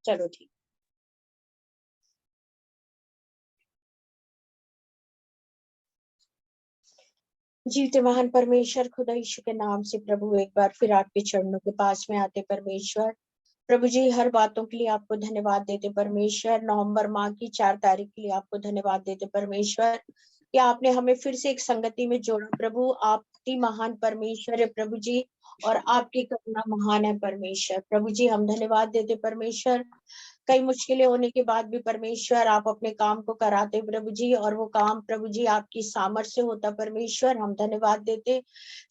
चलो ठीक। जीते महान परमेश्वर खुदा यीशु के नाम से प्रभु एक बार फिर आपके चरणों के पास में आते परमेश्वर। प्रभु जी हर बातों के लिए आपको धन्यवाद देते परमेश्वर। नवंबर माह की 4 तारीख के लिए आपको धन्यवाद देते परमेश्वर कि आपने हमें फिर से एक संगति में जोड़ा। प्रभु आप अति महान परमेश्वर है प्रभु जी, और आपकी करुणा महान है परमेश्वर। प्रभु जी हम धन्यवाद देते परमेश्वर। कई मुश्किलें होने के बाद भी परमेश्वर आप अपने काम को कराते प्रभु जी, और वो काम प्रभु जी आपकी सामर्थ्य से होता परमेश्वर। हम धन्यवाद देते।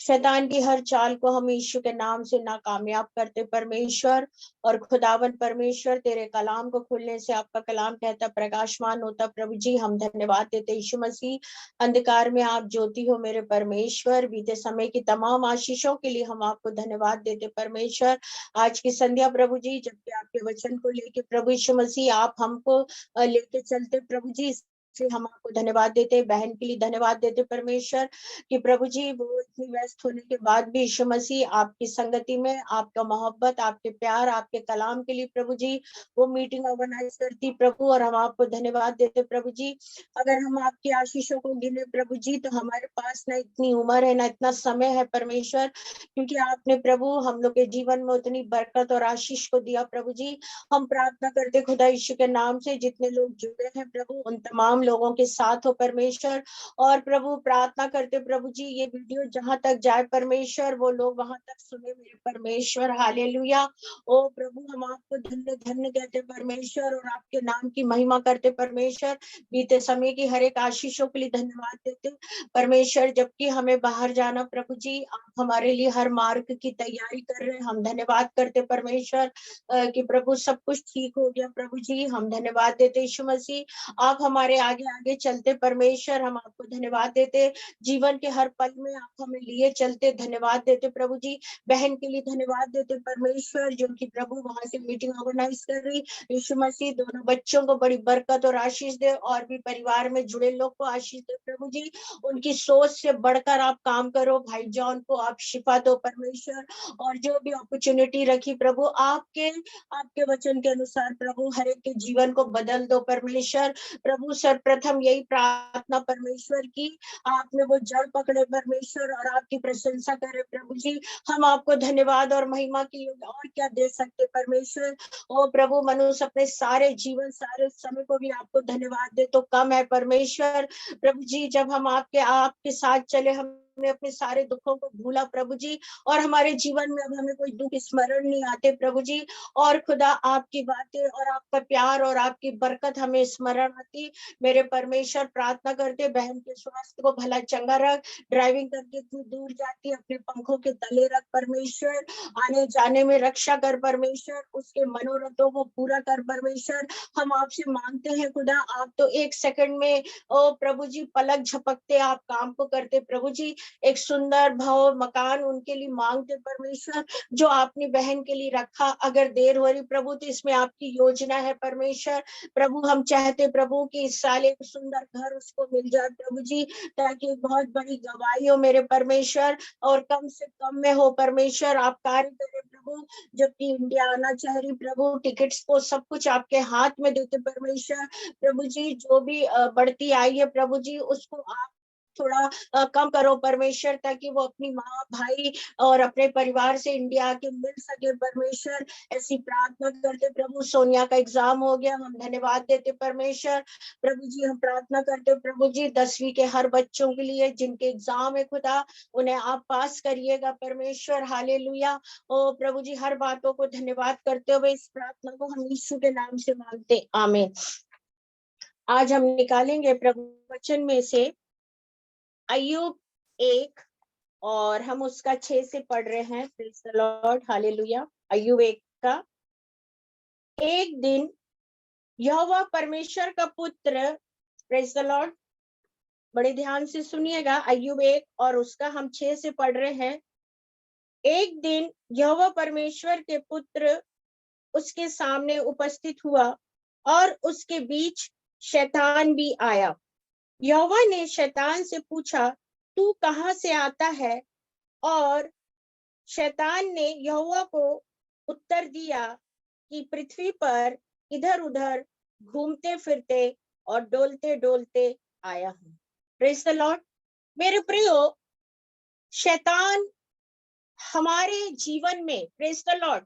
शैतान की हर चाल को हम यीशु के नाम से नाकामयाब करते परमेश्वर। और खुदावन परमेश्वर तेरे कलाम को खुलने से आपका कलाम कहता प्रकाशमान होता प्रभु जी। हम धन्यवाद देते यीशु मसीह। अंधकार में आप ज्योति हो मेरे परमेश्वर। बीते समय की तमाम आशीषों के लिए हम आपको धन्यवाद देते परमेश्वर। आज की संध्या प्रभु जी जबकि आपके वचन को लेके प्रभु यीशु मसीह आप हमको लेके चलते प्रभु जी, इसलिए हम आपको धन्यवाद देते। बहन के लिए धन्यवाद देते परमेश्वर कि प्रभु जी वो इतनी व्यस्त होने के बाद भी यीशु मसीह आपकी संगति में आपका मोहब्बत आपके प्यार आपके कलाम के लिए प्रभु जी वो मीटिंग ऑर्गेनाइज करती प्रभु, और हम आपको धन्यवाद देते प्रभु जी। अगर हम आपकी आशीषों को गिने प्रभु जी तो हमारे पास ना इतनी उम्र है ना इतना समय है परमेश्वर, क्योंकि आपने प्रभु हम लोग के जीवन में उतनी बरकत और आशीष को दिया प्रभु जी। हम प्रार्थना करते खुदा यीशु के नाम से जितने लोग जुड़े हैं प्रभु उन तमाम लोगों के साथ हो परमेश्वर। और प्रभु प्रार्थना करते प्रभु जी ये वीडियो जहां तक जाए परमेश्वर वो लोग वहां तक सुने मेरे परमेश्वर। हालेलुया। ओ प्रभु हम आपको धन्य धन्य कहते परमेश्वर और आपके नाम की महिमा करते परमेश्वर। बीते समय की हर एक आशीषों के लिए धन्यवाद देते परमेश्वर। जबकि हमें बाहर जाना प्रभु जी आप हमारे लिए हर मार्ग की तैयारी कर रहे हैं। हम धन्यवाद करते परमेश्वर कि प्रभु सब कुछ ठीक हो गया प्रभु जी। हम धन्यवाद देते यीशु मसीह आप हमारे आगे आगे चलते परमेश्वर। हम आपको धन्यवाद देते जीवन के हर पल में आप हमें लिए चलते। धन्यवाद देते प्रभु जी। बहन के लिए धन्यवाद देते परमेश्वर जो कि प्रभु वहां से मीटिंग ऑर्गेनाइज कर रही। यीशु मसीह दोनों बच्चों को बड़ी बरकत और आशीष दे, और भी परिवार में जुड़े लोग को आशीष दे प्रभु जी। उनकी सोच से बढ़कर आप काम करो। भाई जॉन को आप शिफा दो परमेश्वर, और जो भी अपॉर्चुनिटी रखी प्रभु आपके वचन के अनुसार प्रभु हर एक के जीवन को बदल दो परमेश्वर। प्रभु सर्वप्रथम यही प्रार्थना परमेश्वर की आपने वो जड़ पकड़े परमेश्वर और आपकी प्रशंसा करे प्रभु जी। हम आपको धन्यवाद और महिमा की और क्या दे सकते परमेश्वर। ओ प्रभु मनुष्य अपने सारे जीवन सारे समय को भी आपको धन्यवाद दे तो कम है परमेश्वर। प्रभु जी जब हम आपके साथ चले हमने अपने सारे दुखों को भूला प्रभु जी, और हमारे जीवन में अब हमें कोई दुख स्मरण नहीं आते प्रभु जी। और खुदा आपकी बातें और आपका प्यार और आपकी बरकत हमें स्मरण आती मेरे परमेश्वर। प्रार्थना करते बहन के स्वास्थ्य को भला चंगा रख। ड्राइविंग करके इतनी दूर जाती अपने पंखों के तले रख परमेश्वर। आने जाने में रक्षा कर परमेश्वर। उसके मनोरथों को पूरा कर परमेश्वर। हम आपसे मांगते हैं खुदा आप तो एक सेकंड में ओ प्रभु जी पलक झपकते आप काम को करते प्रभु जी। एक सुंदर भव मकान उनके लिए मांगते परमेश्वर जो आपने बहन के लिए रखा। अगर देर हो रही प्रभु तो इसमें आपकी योजना है परमेश्वर। प्रभु हम चाहते प्रभु कि इस साल एक सुंदर घर उसको मिल जाए प्रभु जी, ताकि बहुत बड़ी गवाही हो मेरे परमेश्वर और कम से कम में हो परमेश्वर। आप कार्य करें प्रभु। जबकि इंडिया आना चाह रही प्रभु टिकट्स को सब कुछ आपके हाथ में देते परमेश्वर। प्रभु जी जो भी बढ़ती आई है प्रभु जी उसको आप थोड़ा कम करो परमेश्वर, ताकि वो अपनी माँ भाई और अपने परिवार से इंडिया आके मिल सके परमेश्वर। ऐसी प्रार्थना करते प्रभु। सोनिया का एग्जाम हो गया हम धन्यवाद देते परमेश्वर। प्रभु जी हम प्रार्थना करते प्रभु जी 10वीं के हर बच्चों के लिए जिनके एग्जाम है खुदा उन्हें आप पास करिएगा परमेश्वर। हालेलुया। ओ प्रभु जी हर बातों को धन्यवाद करते हुए इस प्रार्थना को हम यीशु के नाम से मांगते आमीन। आज हम निकालेंगे प्रभु वचन में से अय्यूब 1, और हम उसका 6 से पढ़ रहे हैं। Praise the lord hallelujah. अय्यूब 1 का एक दिन यहोवा परमेश्वर का पुत्र, प्रेज द लॉर्ड बड़े ध्यान से सुनिएगा। अय्यूब 1 और उसका हम 6 से पढ़ रहे हैं। एक दिन यहोवा परमेश्वर के पुत्र उसके सामने उपस्थित हुआ और उसके बीच शैतान भी आया। यहोवा ने शैतान से पूछा तू कहां से आता है? और शैतान ने यहोवा को उत्तर दिया कि पृथ्वी पर इधर उधर घूमते फिरते और डोलते डोलते आया हूँ। Praise the Lord. मेरे प्रियो, शैतान हमारे जीवन में, प्रेज द लॉर्ड,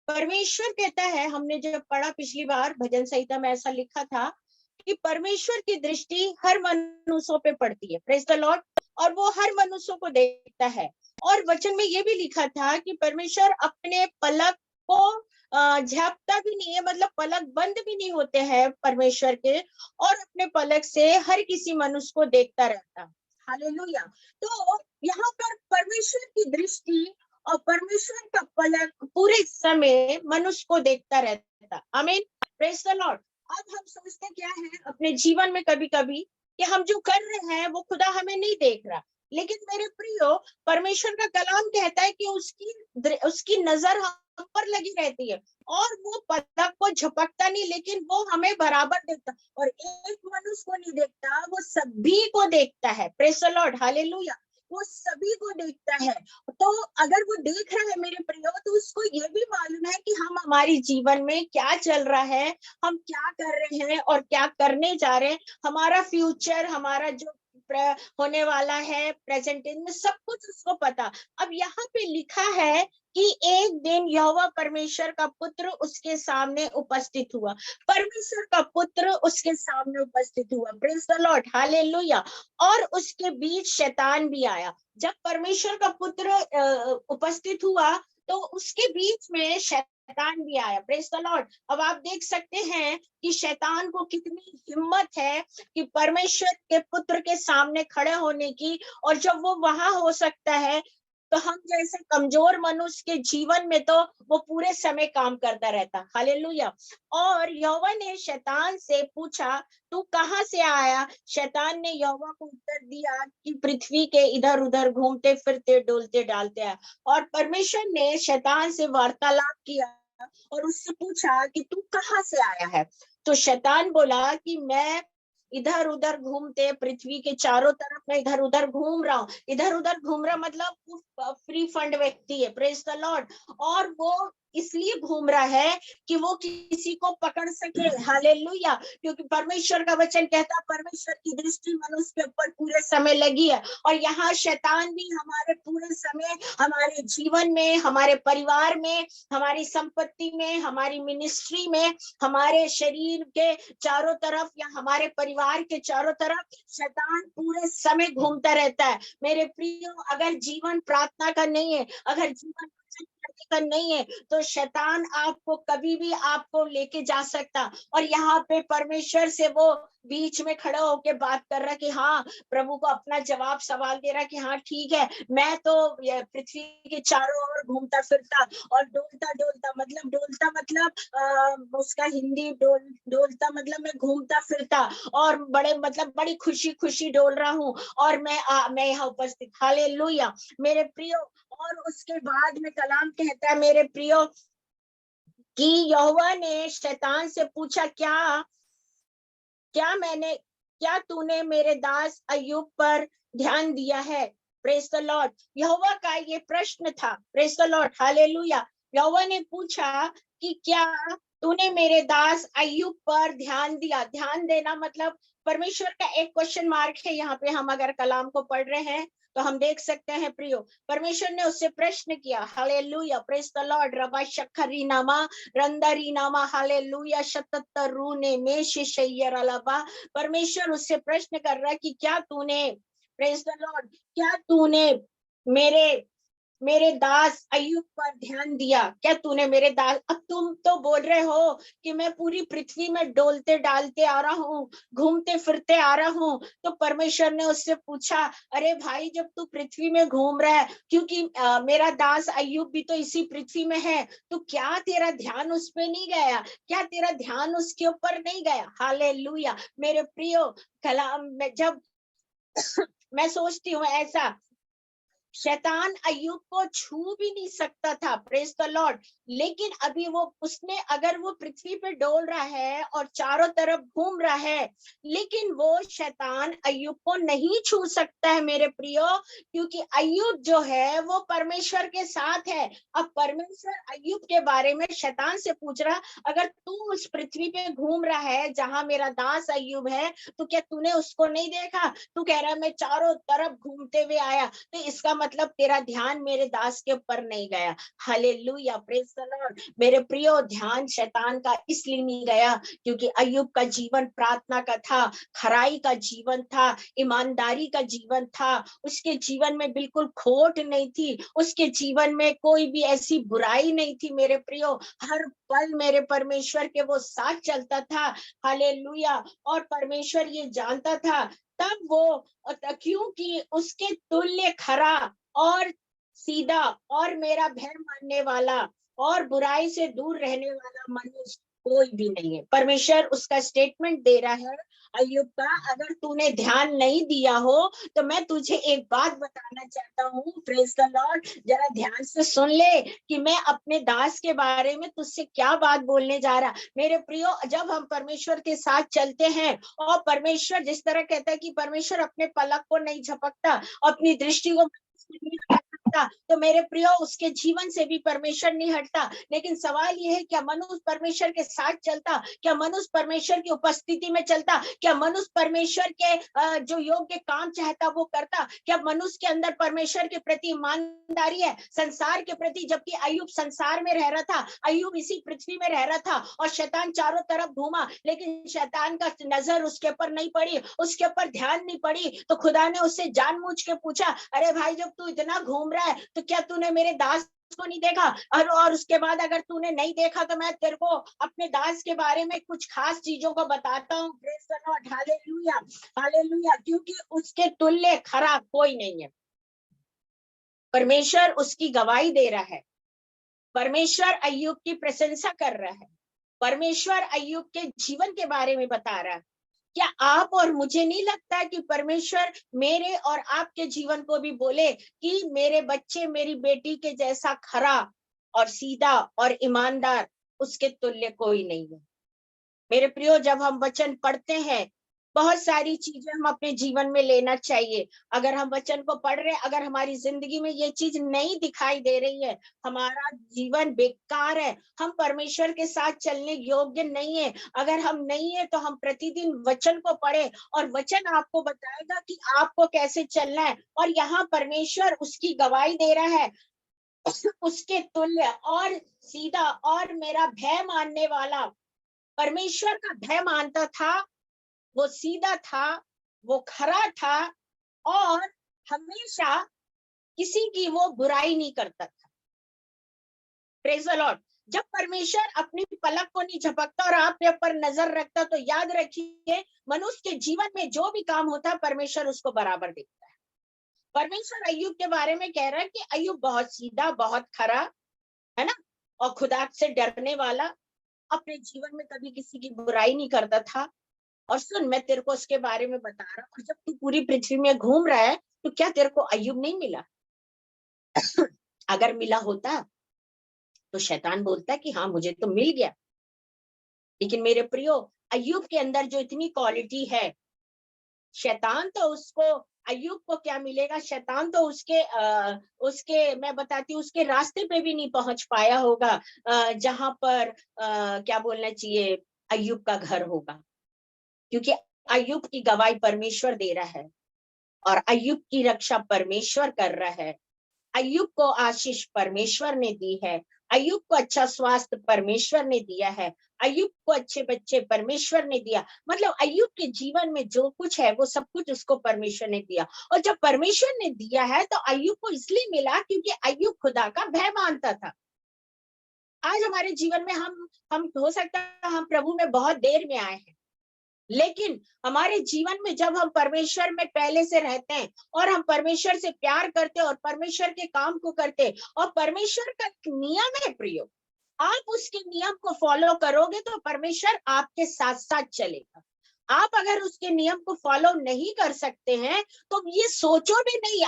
परमेश्वर कहता है, हमने जब पढ़ा पिछली बार भजन संहिता में ऐसा लिखा था कि परमेश्वर की दृष्टि हर मनुष्यों पे पड़ती है, प्रेज द लॉर्ड, और वो हर मनुष्यों को देखता है। और वचन में ये भी लिखा था कि परमेश्वर अपने पलक को झपकता भी नहीं है, मतलब पलक बंद भी नहीं होते हैं परमेश्वर के, और अपने पलक से हर किसी मनुष्य को देखता रहता। हालेलुया। तो यहाँ पर परमेश्वर की दृष्टि और परमेश्वर का पलक पूरे समय मनुष्य को देखता रहता। आमीन, प्रेज द लॉर्ड। अब हम सोचते क्या है अपने जीवन में कभी कभी कि हम जो कर रहे हैं वो खुदा हमें नहीं देख रहा, लेकिन मेरे प्रियो, परमेश्वर का कलाम कहता है कि उसकी नजर हम पर लगी रहती है और वो पलक को झपकता नहीं, लेकिन वो हमें बराबर देखता, और एक मनुष्य को नहीं देखता, वो सभी को देखता है। Praise the lord, hallelujah. वो सभी को देखता है। तो अगर वो देख रहा है मेरे प्रियो, तो उसको ये भी मालूम है कि हम हमारे जीवन में क्या चल रहा है, हम क्या कर रहे हैं और क्या करने जा रहे हैं, हमारा फ्यूचर, हमारा जो होने वाला है प्रेजेंट में, सब कुछ उसको पता। अब यहाँ पे लिखा है कि एक दिन यहोवा परमेश्वर का पुत्र उसके सामने उपस्थित हुआ। परमेश्वर का पुत्र उसके सामने उपस्थित हुआ। Praise the lord, hallelujah. और उसके बीच शैतान भी आया। जब परमेश्वर का पुत्र उपस्थित हुआ तो उसके बीच में शैतान भी आया। Praise the Lord. अब आप देख सकते हैं कि शैतान को कितनी हिम्मत है कि परमेश्वर के पुत्र के सामने खड़े होने की, और जब वो वहां हो सकता है तो हम जैसे कमजोर मनुष्य के जीवन में तो वो पूरे समय काम करता रहता। हालेलुया। और यहोवा ने शैतान से पूछा, तू कहाँ से आया? शैतान ने यहोवा को उत्तर दिया कि पृथ्वी के इधर उधर घूमते फिरते डोलते डालते आया। और परमेश्वर ने शैतान से वार्तालाप किया और उससे पूछा कि तू कहाँ से आया है? तो शैतान बोला कि मैं इधर उधर घूमते, पृथ्वी के चारों तरफ मैं इधर उधर घूम रहा हूँ। इधर उधर घूम रहा मतलब फ्री फंड व्यक्ति है, प्रेज द लॉर्ड, और वो इसलिए घूम रहा है कि वो किसी को पकड़ सके। हालेलुया। क्योंकि परमेश्वर का वचन कहता है परमेश्वर की दृष्टि मनुष्य के ऊपर पूरे समय लगी है, और यहाँ शैतान भी हमारे पूरे समय, हमारे जीवन में, हमारे परिवार में, हमारी संपत्ति में, हमारी मिनिस्ट्री में, हमारे शरीर के चारों तरफ या हमारे परिवार के चारों तरफ शैतान पूरे समय घूमता रहता है। मेरे प्रियो, अगर जीवन प्रार्थना का नहीं है, अगर जीवन का नहीं है, तो शैतान आपको कभी भी आपको लेके जा सकता। और यहाँ पे परमेश्वर से वो बीच में खड़ा होके बात कर रहा कि हाँ, प्रभु को अपना जवाब सवाल दे रहा कि हाँ ठीक है, मैं तो पृथ्वी के चारों ओर घूमता फिरता और डोलता डोलता, मतलब डोलता मतलब उसका हिंदी डोलता मतलब मैं घूमता फिरता, और बड़े मतलब बड़ी खुशी खुशी डोल रहा हूँ, और मैं यहाँ उपस्थित। हालेलुया मेरे प्रियो। और उसके बाद में कलाम कहता है मेरे प्रियो कि यहोवा ने शैतान से पूछा, क्या तूने मेरे दास अय्यूब पर ध्यान दिया है? Praise the lord. यहोवा का ये प्रश्न था। Praise the lord, hallelujah. यहोवा ने पूछा कि क्या तूने मेरे दास अय्यूब पर ध्यान दिया? ध्यान देना मतलब परमेश्वर का एक क्वेश्चन मार्क है यहाँ पे। हम अगर कलाम को पढ़ रहे हैं तो हम देख सकते हैं प्रियो, परमेश्वर ने उससे प्रश्न किया। Hallelujah, praise the Lord. रबा शखरी नामा रंदरी नामा, हालेलुया, शतत्तरू ने मेशय्यर अलबा। परमेश्वर उससे प्रश्न कर रहा है कि क्या तूने, प्रेज द लॉर्ड, क्या तूने मेरे दास अय्यूब पर ध्यान दिया? क्या तूने मेरे दास, अब तुम तो बोल रहे हो कि मैं पूरी पृथ्वी में डोलते डालते आ रहा हूँ, घूमते फिरते आ रहा हूँ। तो परमेश्वर ने उससे पूछा, अरे भाई, जब तू पृथ्वी में घूम रहा है, क्योंकि मेरा दास अय्यूब भी तो इसी पृथ्वी में है, तो क्या तेरा ध्यान उस पे नहीं गया? क्या तेरा ध्यान उसके ऊपर नहीं गया? हालेलुया मेरे प्रियो। कलाम में जब मैं सोचती हूँ ऐसा शैतान अय्यूब को छू भी नहीं सकता था, प्रेज द लॉर्ड। लेकिन अभी वो उसने अगर वो पृथ्वी पे डोल रहा है और चारों तरफ घूम रहा है, लेकिन वो शैतान अय्यूब को नहीं छू सकता है मेरे प्रियो, क्योंकि अय्यूब जो है वो परमेश्वर के साथ है। अब परमेश्वर अय्यूब के बारे में शैतान से पूछ रहा, अगर तू उस पृथ्वी पे घूम रहा है जहां मेरा दास अय्यूब है, तो क्या तूने उसको नहीं देखा? तू कह रहा मैं चारों तरफ घूमते हुए आया, तो इसका मतलब तेरा ध्यान मेरे दास के ऊपर नहीं गया। Hallelujah, praise the Lord. मेरे प्रियो, ध्यान शैतान का इसलिए नहीं गया क्योंकि अय्यूब का जीवन प्रार्थना का था, खराई का जीवन था, ईमानदारी का जीवन था। उसके जीवन में बिल्कुल खोट नहीं थी, उसके जीवन में कोई भी ऐसी बुराई नहीं थी मेरे प्रियो। हर पल मेरे परमेश्वर के वो साथ चलता था। हालेलुया। और परमेश्वर ये जानता था, तब वो, क्योंकि उसके तुल्य खरा और सीधा और मेरा भय मानने वाला और बुराई से दूर रहने वाला मनुष्य कोई भी नहीं है। परमेश्वर उसका स्टेटमेंट दे रहा है अय्यूब का, अगर तूने ध्यान नहीं दिया हो तो मैं तुझे एक बात बताना चाहता हूँ। Praise the Lord. जरा ध्यान से सुन ले कि मैं अपने दास के बारे में तुझसे क्या बात बोलने जा रहा। मेरे प्रियो, जब हम परमेश्वर के साथ चलते हैं और परमेश्वर जिस तरह कहता है कि परमेश्वर अपने पलक को नहीं झपकता, अपनी दृष्टि को नहीं हटाता, तो मेरे प्रियो उसके जीवन से भी परमेश्वर नहीं हटता। लेकिन सवाल यह है, क्या मनुष्य परमेश्वर के साथ चलता? क्या मनुष्य परमेश्वर की उपस्थिति में चलता? क्या मनुष्य परमेश्वर के जो योग्य काम चाहता वो करता? क्या मनुष्य के अंदर परमेश्वर के प्रति ईमानदारी है, संसार के प्रति? जबकि अय्यूब संसार में रह रहा था, अय्यूब इसी पृथ्वी में रह रहा था और शैतान चारों तरफ घूमा, लेकिन शैतान का नजर उसके ऊपर नहीं पड़ी, उसके ऊपर ध्यान नहीं पड़ी। तो खुदा ने उससे जानबूझ के पूछा, अरे भाई जब तू इतना घूम रहा है तो क्या तूने मेरे दास को नहीं देखा? और उसके बाद अगर तूने नहीं देखा तो मैं तेरे को अपने दास के बारे में कुछ खास चीजों को बताता हूँ। Praise the lord, hallelujah, hallelujah. क्योंकि उसके तुल्य खरा कोई नहीं है। परमेश्वर उसकी गवाही दे रहा है, परमेश्वर अय्यूब की प्रशंसा कर रहा है, परमेश्वर अय्यूब के जीवन के बारे में बता रहा है। क्या आप और मुझे नहीं लगता कि परमेश्वर मेरे और आपके जीवन को भी बोले कि मेरे बच्चे मेरी बेटी के जैसा खरा और सीधा और ईमानदार उसके तुल्य कोई नहीं है। मेरे प्रियो, जब हम वचन पढ़ते हैं, बहुत सारी चीजें हम अपने जीवन में लेना चाहिए। अगर हम वचन को पढ़ रहे, अगर हमारी जिंदगी में ये चीज नहीं दिखाई दे रही है, हमारा जीवन बेकार है, हम परमेश्वर के साथ चलने योग्य नहीं है। अगर हम नहीं है तो हम प्रतिदिन वचन को पढ़े और वचन आपको बताएगा कि आपको कैसे चलना है। और यहाँ परमेश्वर उसकी गवाही दे रहा है, उसके तुल्य और सीधा और मेरा भय मानने वाला। परमेश्वर का भय मानता था, वो सीधा था, वो खरा था और हमेशा किसी की वो बुराई नहीं करता था। Praise the Lord. जब परमेश्वर अपनी पलक को नहीं झपकता और आप पर नजर रखता, तो याद रखिए मनुष्य के जीवन में जो भी काम होता है परमेश्वर उसको बराबर देखता है। परमेश्वर अय्यूब के बारे में कह रहा है कि अय्यूब बहुत सीधा, बहुत खरा है ना, और खुदा से डरने वाला, अपने जीवन में कभी किसी की बुराई नहीं करता था। और सुन, मैं तेरे को उसके बारे में बता रहा हूँ, जब तू पूरी पृथ्वी में घूम रहा है तो क्या तेरे को अय्यूब नहीं मिला? अगर मिला होता तो शैतान बोलता कि हाँ मुझे तो मिल गया। लेकिन मेरे प्रियो, अय्यूब के अंदर जो इतनी क्वालिटी है, शैतान तो उसको, अय्यूब को क्या मिलेगा? शैतान तो उसके मैं बताती हूँ, उसके रास्ते पे भी नहीं पहुंच पाया होगा जहां पर क्या बोलना चाहिए, अय्यूब का घर होगा। क्योंकि अय्यूब की गवाही परमेश्वर दे रहा है और अय्यूब की रक्षा परमेश्वर कर रहा है। अय्यूब को आशीष परमेश्वर ने दी है, अय्यूब को अच्छा स्वास्थ्य परमेश्वर ने दिया है, अय्यूब को अच्छे बच्चे परमेश्वर ने दिया। मतलब अय्यूब के जीवन में जो कुछ है वो सब कुछ उसको परमेश्वर ने दिया। और जब परमेश्वर ने दिया है तो अय्यूब को इसलिए मिला क्योंकि अय्यूब खुदा का भय मानता था। आज हमारे जीवन में हम हो सकता है हम प्रभु में बहुत देर में आए हैं, लेकिन हमारे जीवन में जब हम परमेश्वर में पहले से रहते हैं और हम परमेश्वर से प्यार करते हैं और परमेश्वर के काम को करते हैं, और परमेश्वर का एक नियम है प्रियो, आप उसके नियम को फॉलो करोगे तो परमेश्वर आपके साथ साथ चलेगा। आप अगर उसके नियम को फॉलो नहीं कर सकते हैं तो ये सोचो भी नहीं।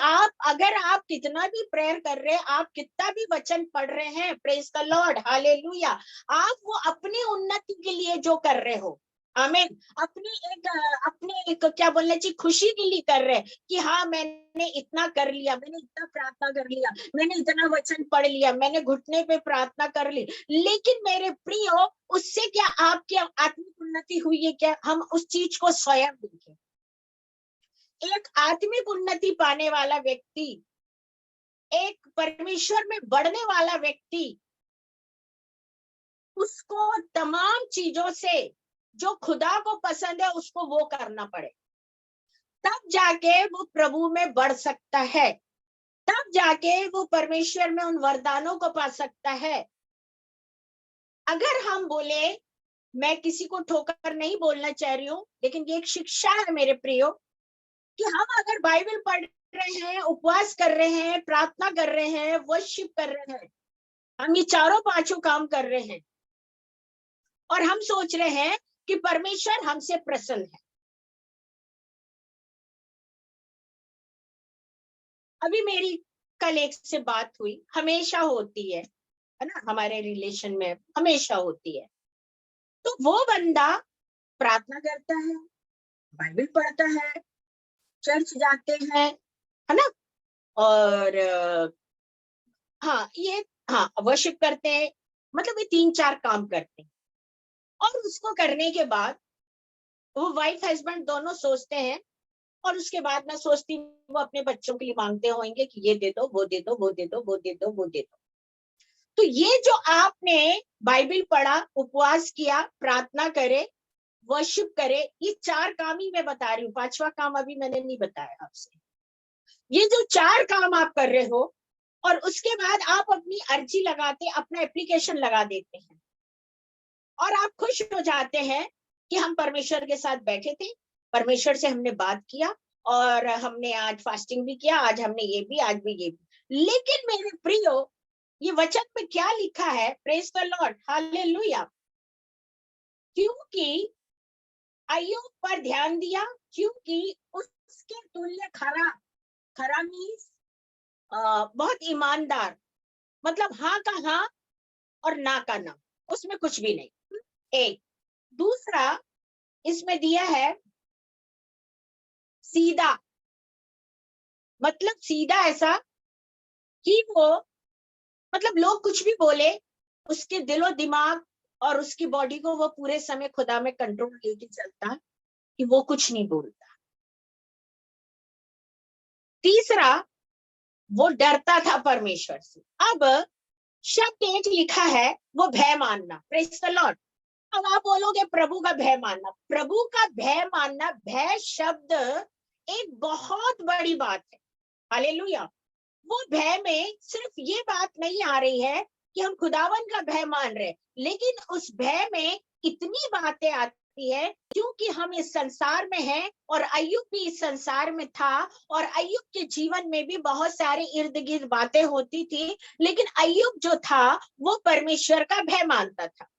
अगर आप कितना भी प्रेयर कर रहे हैं, आप कितना भी वचन पढ़ रहे हैं, प्रेज द लॉर्ड, हालेलुया, आप वो अपनी उन्नति के लिए जो कर रहे हो, आमीन, अपने एक क्या बोलना चाहिए, खुशी के लिए कर रहे हैं कि हाँ मैंने इतना कर लिया, मैंने इतना प्रार्थना कर लिया, मैंने इतना वचन पढ़ लिया, मैंने घुटने पे प्रार्थना कर ली। लेकिन मेरे प्रियो, उससे क्या आपकी आत्मिक उन्नति हुई है क्या? हम उस चीज को स्वयं देखें। एक आत्मिक उन्नति पाने वाला व्यक्ति, एक परमेश्वर में बढ़ने वाला व्यक्ति, उसको तमाम चीजों से जो खुदा को पसंद है उसको वो करना पड़े, तब जाके वो प्रभु में बढ़ सकता है, तब जाके वो परमेश्वर में उन वरदानों को पा सकता है। अगर हम बोले, मैं किसी को ठोकर नहीं बोलना चाह रही हूँ, लेकिन ये एक शिक्षा है मेरे प्रियो, कि हम अगर बाइबल पढ़ रहे हैं, उपवास कर रहे हैं, प्रार्थना कर रहे हैं, वर्शिप कर रहे हैं, हम ये चारों पांचों काम कर रहे हैं और हम सोच रहे हैं कि परमेश्वर हमसे प्रसन्न है। अभी मेरी कल एक से बात हुई, हमेशा होती है ना, हमारे रिलेशन में हमेशा होती है। तो वो बंदा प्रार्थना करता है, बाइबल पढ़ता है, चर्च जाते हैं, है ना, और हाँ वर्शिप करते हैं, मतलब ये 3-4 काम करते हैं। और उसको करने के बाद वो वाइफ हस्बैंड दोनों सोचते हैं, और उसके बाद मैं सोचती वो अपने बच्चों के लिए मांगते होंगे कि ये दे दो, वो दे दो, वो दे दो, वो दे दो, वो दे दो। तो ये जो आपने बाइबल पढ़ा, उपवास किया, प्रार्थना करे, वर्शिप करे, ये 4 काम ही मैं बता रही हूँ, 5वां काम अभी मैंने नहीं बताया आपसे। ये जो 4 काम आप कर रहे हो, और उसके बाद आप अपनी अर्जी लगाते, अपना एप्लीकेशन लगा देते हैं, और आप खुश हो जाते हैं कि हम परमेश्वर के साथ बैठे थे, परमेश्वर से हमने बात किया, और हमने आज फास्टिंग भी किया, आज हमने ये भी, आज भी ये भी। लेकिन मेरे प्रियो, ये वचन में क्या लिखा है, प्रेज द लॉर्ड, हालेलुया, क्योंकि अय्यूब पर ध्यान दिया, क्योंकि उसके तुल्य खरा, खरा मीन्स बहुत ईमानदार, मतलब हाँ का हाँ और ना का ना, उसमें कुछ भी नहीं। एक दूसरा इसमें दिया है सीधा, मतलब सीधा ऐसा कि वो, मतलब लोग कुछ भी बोले, उसके दिलो दिमाग और उसकी बॉडी को वो पूरे समय खुदा में कंट्रोल लेके चलता, कि वो कुछ नहीं बोलता। तीसरा, वो डरता था परमेश्वर से। अब शब्द एक लिखा है, वो भय मानना, प्रेज द लॉर्ड। अब आप बोलोगे प्रभु का भय मानना, प्रभु का भय मानना, भय शब्द एक बहुत बड़ी बात है, हालेलुया। वो भय में सिर्फ ये बात नहीं आ रही है कि हम खुदावन का भय मान रहे, लेकिन उस भय में इतनी बातें आती है, क्योंकि हम इस संसार में हैं, और अय्यूब भी इस संसार में था, और अय्यूब के जीवन में भी बहुत सारे इर्द गिर्द बातें होती थी, लेकिन अय्यूब जो था वो परमेश्वर का भय मानता था,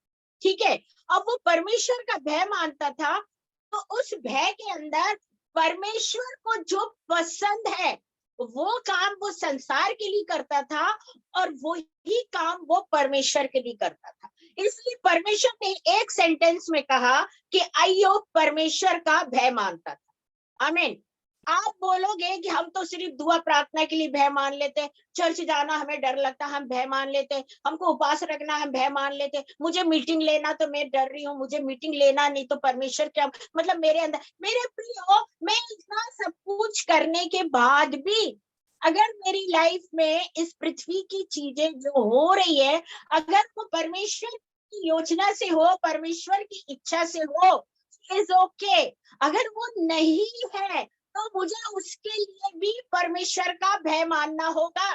ठीक है। अब वो परमेश्वर का भय मानता था, तो उस भय के अंदर परमेश्वर को जो पसंद है वो काम वो संसार के लिए करता था, और वही काम वो परमेश्वर के लिए करता था। इसलिए परमेश्वर ने एक सेंटेंस में कहा कि अय्यूब परमेश्वर का भय मानता था, आमीन। आप बोलोगे कि हम तो सिर्फ दुआ प्रार्थना के लिए भय मान लेते हैं, चर्च जाना हमें डर लगता, हम भय मान लेते हैं, हमको उपवास रखना हम भय मान लेते हैं, मुझे मीटिंग लेना तो मैं डर रही हूँ, मुझे मीटिंग लेना नहीं तो परमेश्वर क्या, मतलब मेरे अंदर, मेरे प्रियो, मैं इतना सब कुछ करने के बाद भी अगर मेरी लाइफ में इस पृथ्वी की चीजें जो हो रही है, अगर वो परमेश्वर की योजना से हो, परमेश्वर की इच्छा से हो, इज ओके। अगर वो नहीं है तो मुझे उसके लिए भी परमेश्वर का भय मानना होगा,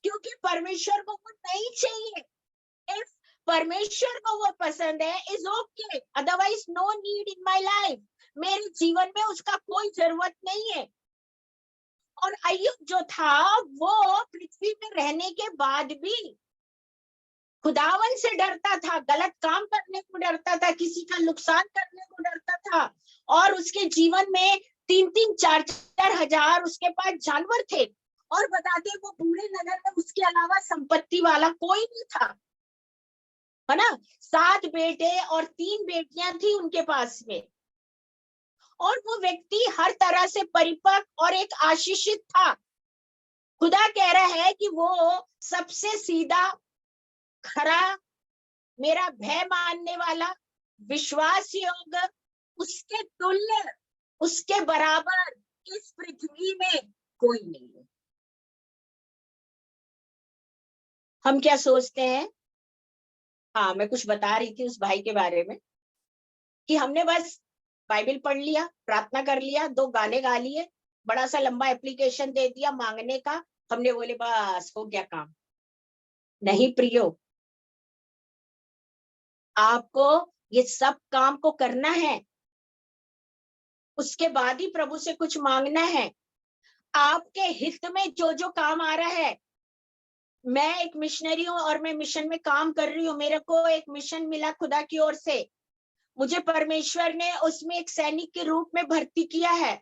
क्योंकि परमेश्वर को वो नहीं चाहिए। इफ परमेश्वर को वो पसंद है, is okay, otherwise no need in my life, मेरे जीवन में उसका कोई जरूरत नहीं है। और अय्यूब जो था वो पृथ्वी में रहने के बाद भी खुदावन से डरता था, गलत काम करने को डरता था, किसी का नुकसान करने को डरता करता था, और उसके जीवन में 3-3, 4-4 हजार उसके पास जानवर थे, और बताते वो पूरे नगर में उसके अलावा संपत्ति वाला कोई नहीं था, है ना। 7 बेटे और 3 बेटियां थी उनके पास में, और वो व्यक्ति हर तरह से परिपक्व और एक आशीषित था। खुदा कह रहा है कि वो सबसे सीधा, खरा, मेरा भय मानने वाला, विश्वास योग्य, उसके तुल्य, उसके बराबर इस पृथ्वी में कोई नहीं है। हम क्या सोचते हैं, हाँ मैं कुछ बता रही थी उस भाई के बारे में, कि हमने बस बाइबल पढ़ लिया, प्रार्थना कर लिया, 2 गाने गा लिए, बड़ा सा लंबा एप्लीकेशन दे दिया मांगने का, हमने बोले बस हो गया काम। नहीं प्रियो, आपको ये सब काम को करना है, उसके बाद ही प्रभु से कुछ मांगना है। आपके हित में जो जो काम आ रहा है, मैं एक मिशनरी हूं और मैं मिशन में काम कर रही हूँ, मेरे को एक मिशन मिला खुदा की ओर से, मुझे परमेश्वर ने उसमें एक सैनिक के रूप में भर्ती किया है,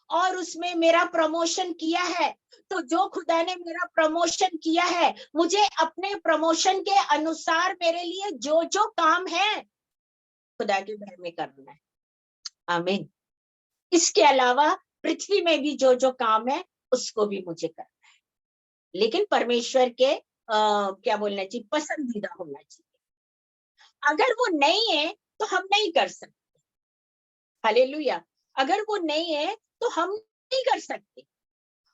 और उसमें मेरा प्रमोशन किया है। तो जो खुदा ने मेरा प्रमोशन किया है, मुझे अपने प्रमोशन के अनुसार मेरे लिए जो जो काम है खुदा के घर में करना है। आमीन। इसके अलावा पृथ्वी में भी जो जो काम है उसको भी मुझे करना है, लेकिन परमेश्वर के क्या बोलना चाहिए, पसंदीदा होना चाहिए। अगर वो नहीं है तो हम नहीं कर सकते। हालेलुया। अगर वो नहीं है तो हम नहीं कर सकते।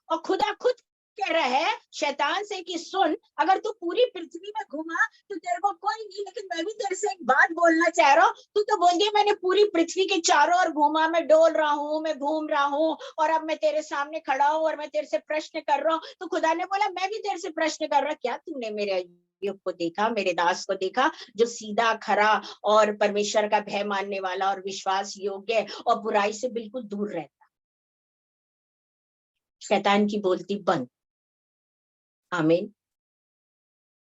और खुदा खुद कह रहा है शैतान से कि सुन, अगर तू पूरी पृथ्वी में घुमा तो तेरे को कोई नहीं, लेकिन मैं भी तेरे से एक बात बोलना चाह रहा हूँ। तू तो बोल दिया मैंने पूरी पृथ्वी के चारों ओर घूमा, मैं डोल रहा हूँ, मैं घूम रहा हूँ, और अब मैं तेरे सामने खड़ा हूँ और मैं तेरे से प्रश्न कर रहा हूँ। तो खुदा ने बोला मैं भी तेरे से प्रश्न कर रहा, क्या तूने मेरे अय्यूब को देखा, मेरे दास को देखा, जो सीधा, खरा और परमेश्वर का भय मानने वाला और विश्वास योग्य और बुराई से बिल्कुल दूर रहता। शैतान की बोलती बंद। आमीन।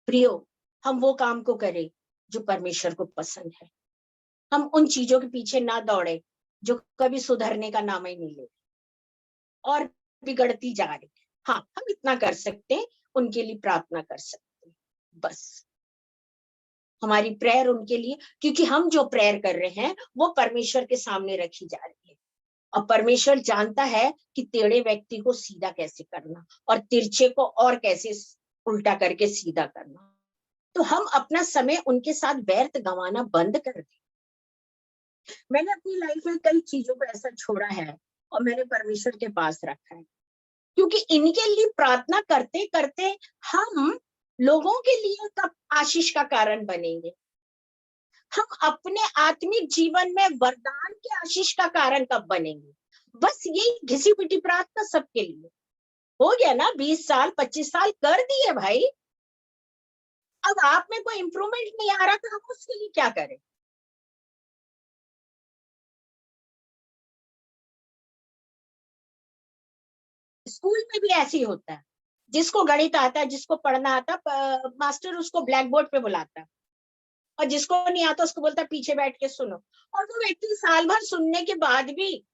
प्रियो, हम वो काम को करें जो परमेश्वर को पसंद है। हम उन चीजों के पीछे ना दौड़े जो कभी सुधरने का नाम ही नहीं ले और बिगड़ती जा रही है। हाँ, हम इतना कर सकते हैं, उनके लिए प्रार्थना कर सकते हैं, बस हमारी प्रेयर उनके लिए, क्योंकि हम जो प्रेयर कर रहे हैं वो परमेश्वर के सामने रखी जा रही है, और परमेश्वर जानता है कि टेढ़े व्यक्ति को सीधा कैसे करना और तिरछे को और कैसे उल्टा करके सीधा करना। तो हम अपना समय उनके साथ व्यर्थ गंवाना बंद कर दें। मैंने अपनी लाइफ में कई चीजों को ऐसा छोड़ा है और मैंने परमेश्वर के पास रखा है, क्योंकि इनके लिए प्रार्थना करते करते हम लोगों के लिए कब आशीष का कारण बनेंगे, हम अपने आत्मिक जीवन में वरदान के आशीष का कारण कब बनेंगे। बस यही घिसी पिटी प्रार्थना सबके लिए हो गया ना, 20 साल 25 साल कर दिए भाई, अब आप में कोई इंप्रूवमेंट नहीं आ रहा तो हम उसके लिए क्या करें। स्कूल में भी ऐसे ही होता है, जिसको गणित आता है, जिसको पढ़ना आता है, मास्टर उसको ब्लैक बोर्ड पे बुलाता है, और जिसको नहीं आता उसको बोलता है पीछे बैठ के सुनो, और वो व्यक्ति साल भर सुनने के बाद भी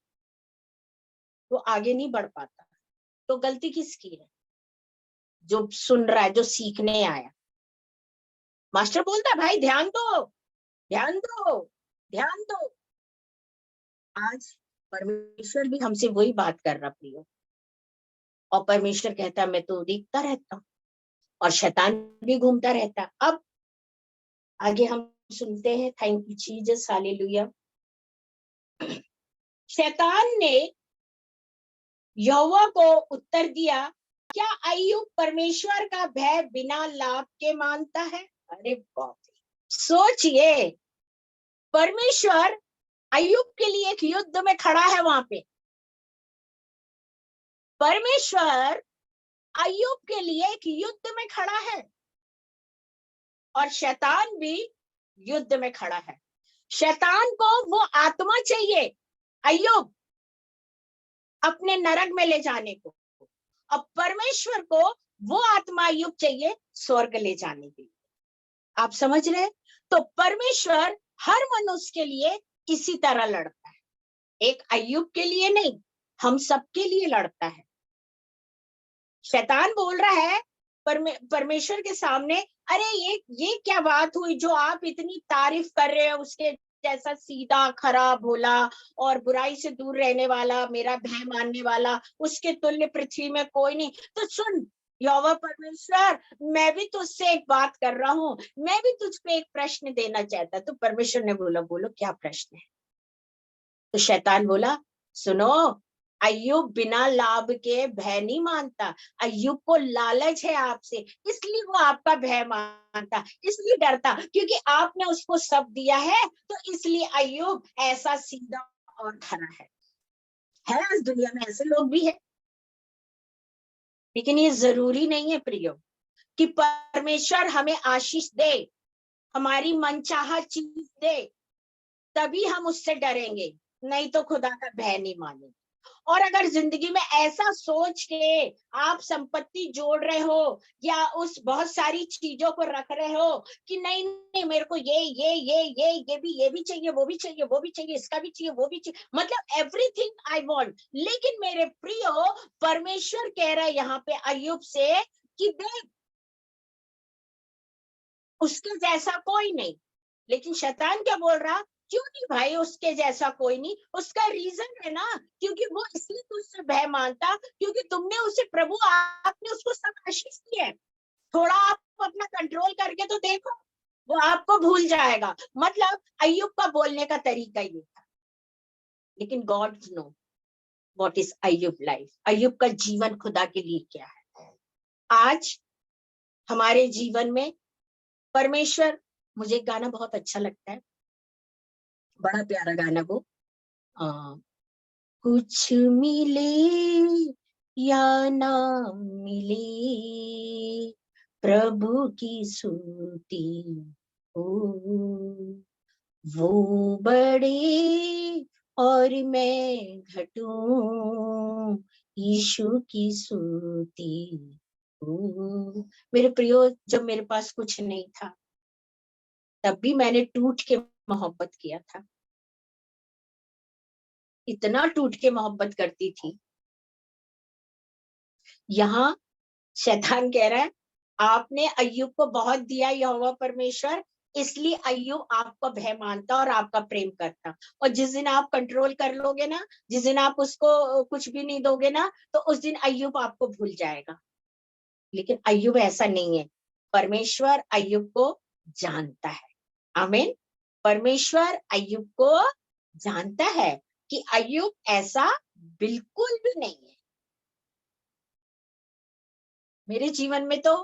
वो आगे नहीं बढ़ पाता। तो गलती किसकी है? जो सुन रहा है, जो सीखने आया। मास्टर बोलता है भाई ध्यान दो, ध्यान दो, ध्यान दो। आज परमेश्वर भी हमसे वही बात कर रहा प्रियो, और परमेश्वर कहता है मैं तो देखता रहता हूँ, और शैतान भी घूमता रहता है। अब आगे हम सुनते हैं। Thank you Jesus, hallelujah. शैतान ने यहोवा को उत्तर दिया, क्या अय्यूब परमेश्वर का भय बिना लाभ के मानता है? अरे बाप रे, सोचिए, परमेश्वर अय्यूब के लिए एक युद्ध में खड़ा है वहां पे। परमेश्वर अय्यूब के लिए एक युद्ध में खड़ा है, और शैतान भी युद्ध में खड़ा है। शैतान को वो आत्मा चाहिए अय्यूब अपने नरक में ले जाने को, अब परमेश्वर को वो आत्मा अय्यूब चाहिए स्वर्ग ले जाने के लिए। आप समझ रहे? तो परमेश्वर हर मनुष्य के लिए इसी तरह लड़ता है। एक अय्यूब के लिए नहीं, हम सबके लिए लड़ता है। शैतान बोल रहा है परमेश्वर के सामने, अरे ये क्या बात हुई जो आप इतनी तारीफ कर रहे हो उसके जैसा सीधा खरा भोला और बुराई से दूर रहने वाला, मेरा भय मानने वाला, उसके तुल्य पृथ्वी में कोई नहीं। तो सुन यहोवा परमेश्वर, मैं भी तुझसे एक बात कर रहा हूँ, मैं भी तुझ पे एक प्रश्न देना चाहता। तो परमेश्वर ने बोला, बोलो क्या प्रश्न है। तो शैतान बोला, सुनो, अय्यूब बिना लाभ के भय नहीं मानता, अय्यूब को लालच है आपसे, इसलिए वो आपका भय मानता, इसलिए डरता, क्योंकि आपने उसको सब दिया है, तो इसलिए अय्यूब ऐसा सीधा और खरा है। इस दुनिया में ऐसे लोग भी है, लेकिन ये जरूरी नहीं है प्रियो कि परमेश्वर हमें आशीष दे, हमारी मनचाहा चीज दे, तभी हम उससे डरेंगे, नहीं तो खुदा का भय नहीं मानेंगे। और अगर जिंदगी में ऐसा सोच के आप संपत्ति जोड़ रहे हो या उस बहुत सारी चीजों को रख रहे हो कि नहीं नहीं मेरे को ये भी चाहिए, वो भी चाहिए, वो भी चाहिए, इसका भी चाहिए, वो भी चाहिए, मतलब एवरीथिंग आई वांट। लेकिन मेरे प्रियो, परमेश्वर कह रहा है यहाँ पे अय्यूब से कि देख, उसके जैसा कोई नहीं। लेकिन शैतान क्या बोल रहा, क्यों नहीं भाई उसके जैसा कोई नहीं। उसका रीजन है ना, क्योंकि वो इसलिए तुझसे भय मानता क्योंकि तुमने उसे, प्रभु आपने उसको सब आशीष दी है। थोड़ा आप अपना कंट्रोल करके तो देखो, वो आपको भूल जाएगा। मतलब अय्यूब का बोलने का तरीका ये था। लेकिन गॉड नो व्हाट इज अय्यूब लाइफ, अय्यूब का जीवन खुदा के लिए क्या है। आज हमारे जीवन में परमेश्वर, मुझे एक गाना बहुत अच्छा लगता है, बड़ा प्यारा गाना वो, कुछ मिले या ना मिले, प्रभु की सुनती हो, वो बड़े और मैं घटूं, यीशु की सुनती हो। मेरे प्रियो, जब मेरे पास कुछ नहीं था तब भी मैंने टूट के मोहब्बत किया था, इतना टूट के मोहब्बत करती थी। यहाँ शैतान कह रहा है, आपने अय्यूब को बहुत दिया यहोवा परमेश्वर, इसलिए अय्यूब आपका भय मानता और आपका प्रेम करता। और जिस दिन आप कंट्रोल कर लोगे ना, जिस दिन आप उसको कुछ भी नहीं दोगे ना, तो उस दिन अय्यूब आपको भूल जाएगा। लेकिन अय्यूब ऐसा नहीं है, परमेश्वर अय्यूब को जानता है। आमीन। परमेश्वर अय्यूब को जानता है कि अय्यूब ऐसा बिल्कुल भी नहीं है। मेरे जीवन में तो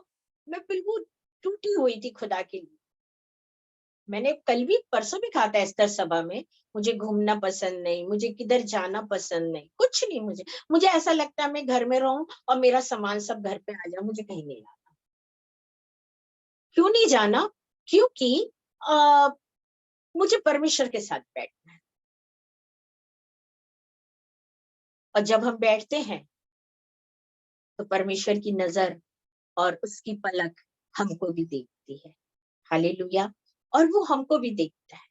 मैं बिल्कुल टूटी हुई थी खुदा के लिए। मैंने कल भी परसों भी कहा था एस्तर सभा में, मुझे घूमना पसंद नहीं, मुझे किधर जाना पसंद नहीं, कुछ नहीं। मुझे ऐसा लगता है मैं घर में रहूं और मेरा सामान सब घर पे आ जाए, मुझे कहीं नहीं जाना। क्यों नहीं जाना? क्योंकि आ, मुझे परमेश्वर के साथ बैठना है। और जब हम बैठते हैं तो परमेश्वर की नजर और उसकी पलक हमको भी देखती है। हालेलुया। और वो हमको भी देखता है।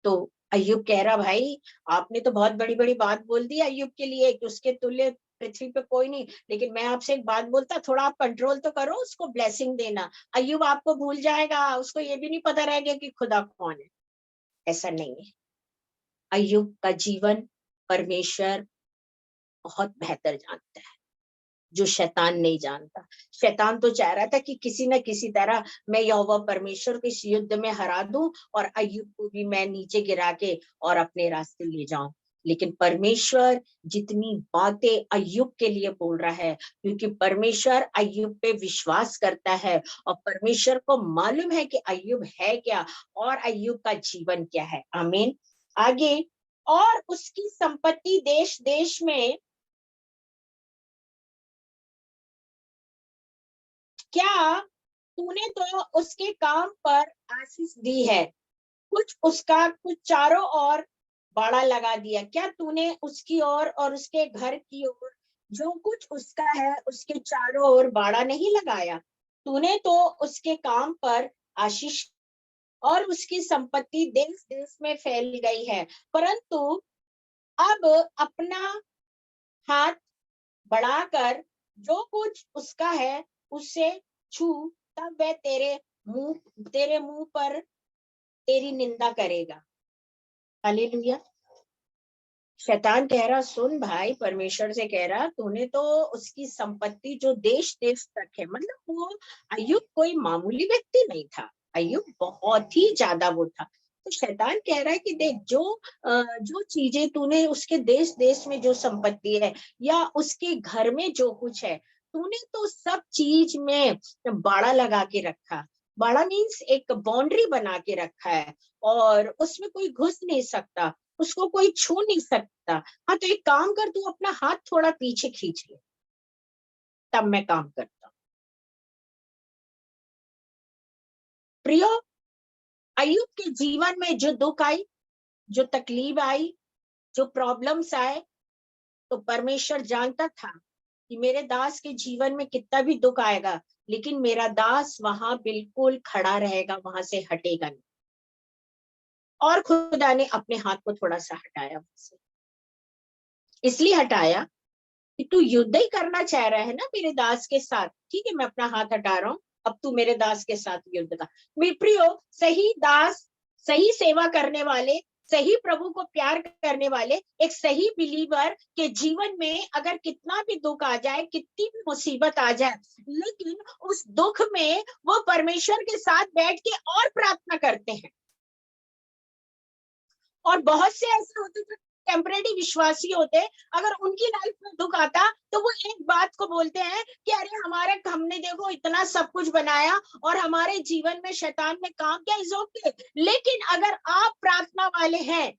तो अय्यूब कह रहा, भाई आपने तो बहुत बड़ी बड़ी बात बोल दी अय्यूब के लिए कि उसके तुल्य पृथ्वी पे कोई नहीं, लेकिन मैं आपसे एक बात बोलता, थोड़ा आप कंट्रोल तो करो, उसको ब्लेसिंग देना। अय्यूब आपको भूल जाएगा, उसको ये भी नहीं पता रह गया कि खुदा कौन है। ऐसा नहीं है। अय्यूब का जीवन परमेश्वर बहुत बेहतर जानता है, जो शैतान नहीं जानता। शैतान तो चाह रहा था कि किसी न किसी तरह मैं यहोवा परमेश्वर को इस युद्ध में हरा दूं और अय्यूब को भी मैं नीचे गिरा के और अपने रास्ते ले जाऊं। लेकिन परमेश्वर जितनी बातें अय्यूब के लिए बोल रहा है, क्योंकि परमेश्वर अय्यूब पे विश्वास करता है और परमेश्वर को मालूम है कि अय्यूब है क्या और अय्यूब का जीवन क्या है। आमीन। आगे, और उसकी संपत्ति देश देश में, क्या तूने तो उसके काम पर आशीष दी है, कुछ उसका कुछ चारों ओर बाड़ा लगा दिया। क्या तूने उसकी ओर और उसके घर की ओर जो कुछ उसका है उसके चारों ओर बाड़ा नहीं लगाया? तूने तो उसके काम पर आशीष और उसकी संपत्ति देश देश में फैल गई है, परंतु अब अपना हाथ बढ़ाकर जो कुछ उसका है उससे छू, तब वह तेरे मुंह पर तेरी निंदा करेगा। हालेलुया। शैतान कह रहा, सुन भाई, परमेश्वर से कह रहा, तूने तो उसकी संपत्ति जो देश देश तक है, मतलब वो अय्यूब कोई मामूली व्यक्ति नहीं था, अय्यूब बहुत ही ज्यादा वो था। तो शैतान कह रहा है कि देख, जो चीजें तूने उसके देश देश में जो संपत्ति है या उसके घर में जो कुछ है, तूने तो सब चीज में बाड़ा लगा के रखा। बाड़ा मीन्स एक बाउंड्री बना के रखा है, और उसमें कोई घुस नहीं सकता, उसको कोई छू नहीं सकता। हाँ, तो एक काम कर, तू अपना हाथ थोड़ा पीछे खींच ले, तब मैं काम करता हूँ। प्रियो, अय्यूब के जीवन में जो दुख आई, जो तकलीफ आई, जो प्रॉब्लम्स आए, तो परमेश्वर जानता था कि मेरे दास के जीवन में कितना भी दुख आएगा, लेकिन मेरा दास वहां बिल्कुल खड़ा रहेगा, वहां से हटेगा नहीं। और खुदा ने अपने हाथ को थोड़ा सा हटाया मुझसे, इसलिए हटाया कि तू युद्ध ही करना चाह रहा है ना मेरे दास के साथ, ठीक है, मैं अपना हाथ हटा रहा हूँ, अब तू मेरे दास के साथ युद्ध का। मेरे प्रियो, सही दास, सही सेवा करने वाले, सही प्रभु को प्यार करने वाले, एक सही बिलीवर के जीवन में अगर कितना भी दुख आ जाए, कितनी भी मुसीबत आ जाए, लेकिन उस दुख में वो परमेश्वर के साथ बैठ के और प्रार्थना करते हैं। और बहुत से ऐसे होते जो टेम्परेरी विश्वासी होते, अगर उनकी लाइफ में दुख आता तो वो एक बात को बोलते हैं कि अरे हमने देखो इतना सब कुछ बनाया और हमारे जीवन में शैतान ने काम किया, इज ओके। लेकिन अगर आप प्रार्थना वाले हैं,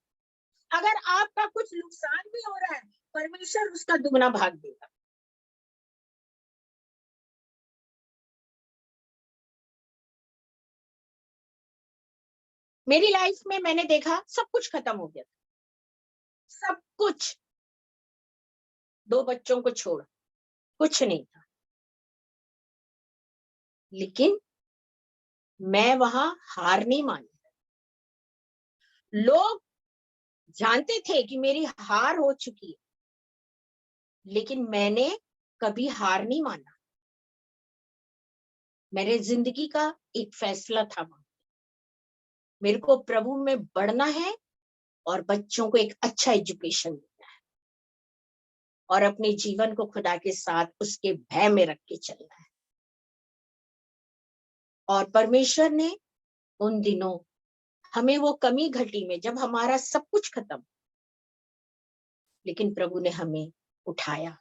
अगर आपका कुछ नुकसान भी हो रहा है, परमेश्वर उसका दुगना भाग देगा। मेरी लाइफ में मैंने देखा सब कुछ खत्म हो गया, सब कुछ, 2 बच्चों को छोड़ कुछ नहीं था, लेकिन मैं वहां हार नहीं मानी। लोग जानते थे कि मेरी हार हो चुकी है, लेकिन मैंने कभी हार नहीं माना। मेरे जिंदगी का एक फैसला था वहां, मेरे को प्रभु में बढ़ना है और बच्चों को एक अच्छा एजुकेशन देना है, और अपने जीवन को खुदा के साथ उसके भय में रख के चलना है। और परमेश्वर ने उन दिनों हमें वो कमी घटी में, जब हमारा सब कुछ खत्म, लेकिन प्रभु ने हमें उठाया,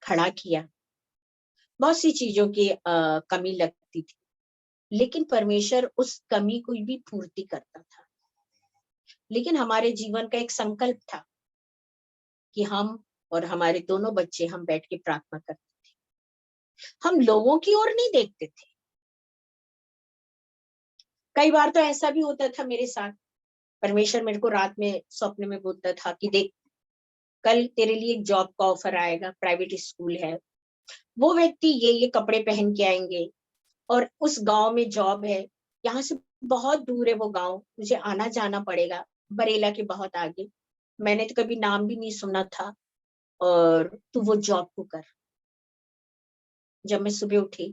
खड़ा किया। बहुत सी चीजों की कमी लगती थी, लेकिन परमेश्वर उस कमी को भी पूर्ति करता था। लेकिन हमारे जीवन का एक संकल्प था कि हम और हमारे दोनों बच्चे, हम बैठ के प्रार्थना करते थे, हम लोगों की ओर नहीं देखते थे। कई बार तो ऐसा भी होता था मेरे साथ, परमेश्वर मेरे को रात में स्वप्न में बोलता था कि देख, कल तेरे लिए एक जॉब का ऑफर आएगा, प्राइवेट स्कूल है, वो व्यक्ति ये कपड़े पहन के आएंगे, और उस गांव में जॉब है, यहाँ से बहुत दूर है वो गांव, मुझे आना जाना पड़ेगा, बरेला के बहुत आगे, मैंने तो कभी नाम भी नहीं सुना था, और तू वो जॉब को कर। जब मैं सुबह उठी,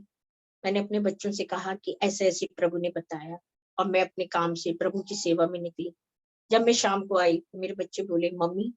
मैंने अपने बच्चों से कहा कि ऐसे ऐसे प्रभु ने बताया, और मैं अपने काम से प्रभु की सेवा में निकली। जब मैं शाम को आई तो मेरे बच्चे बोले, मम्मी,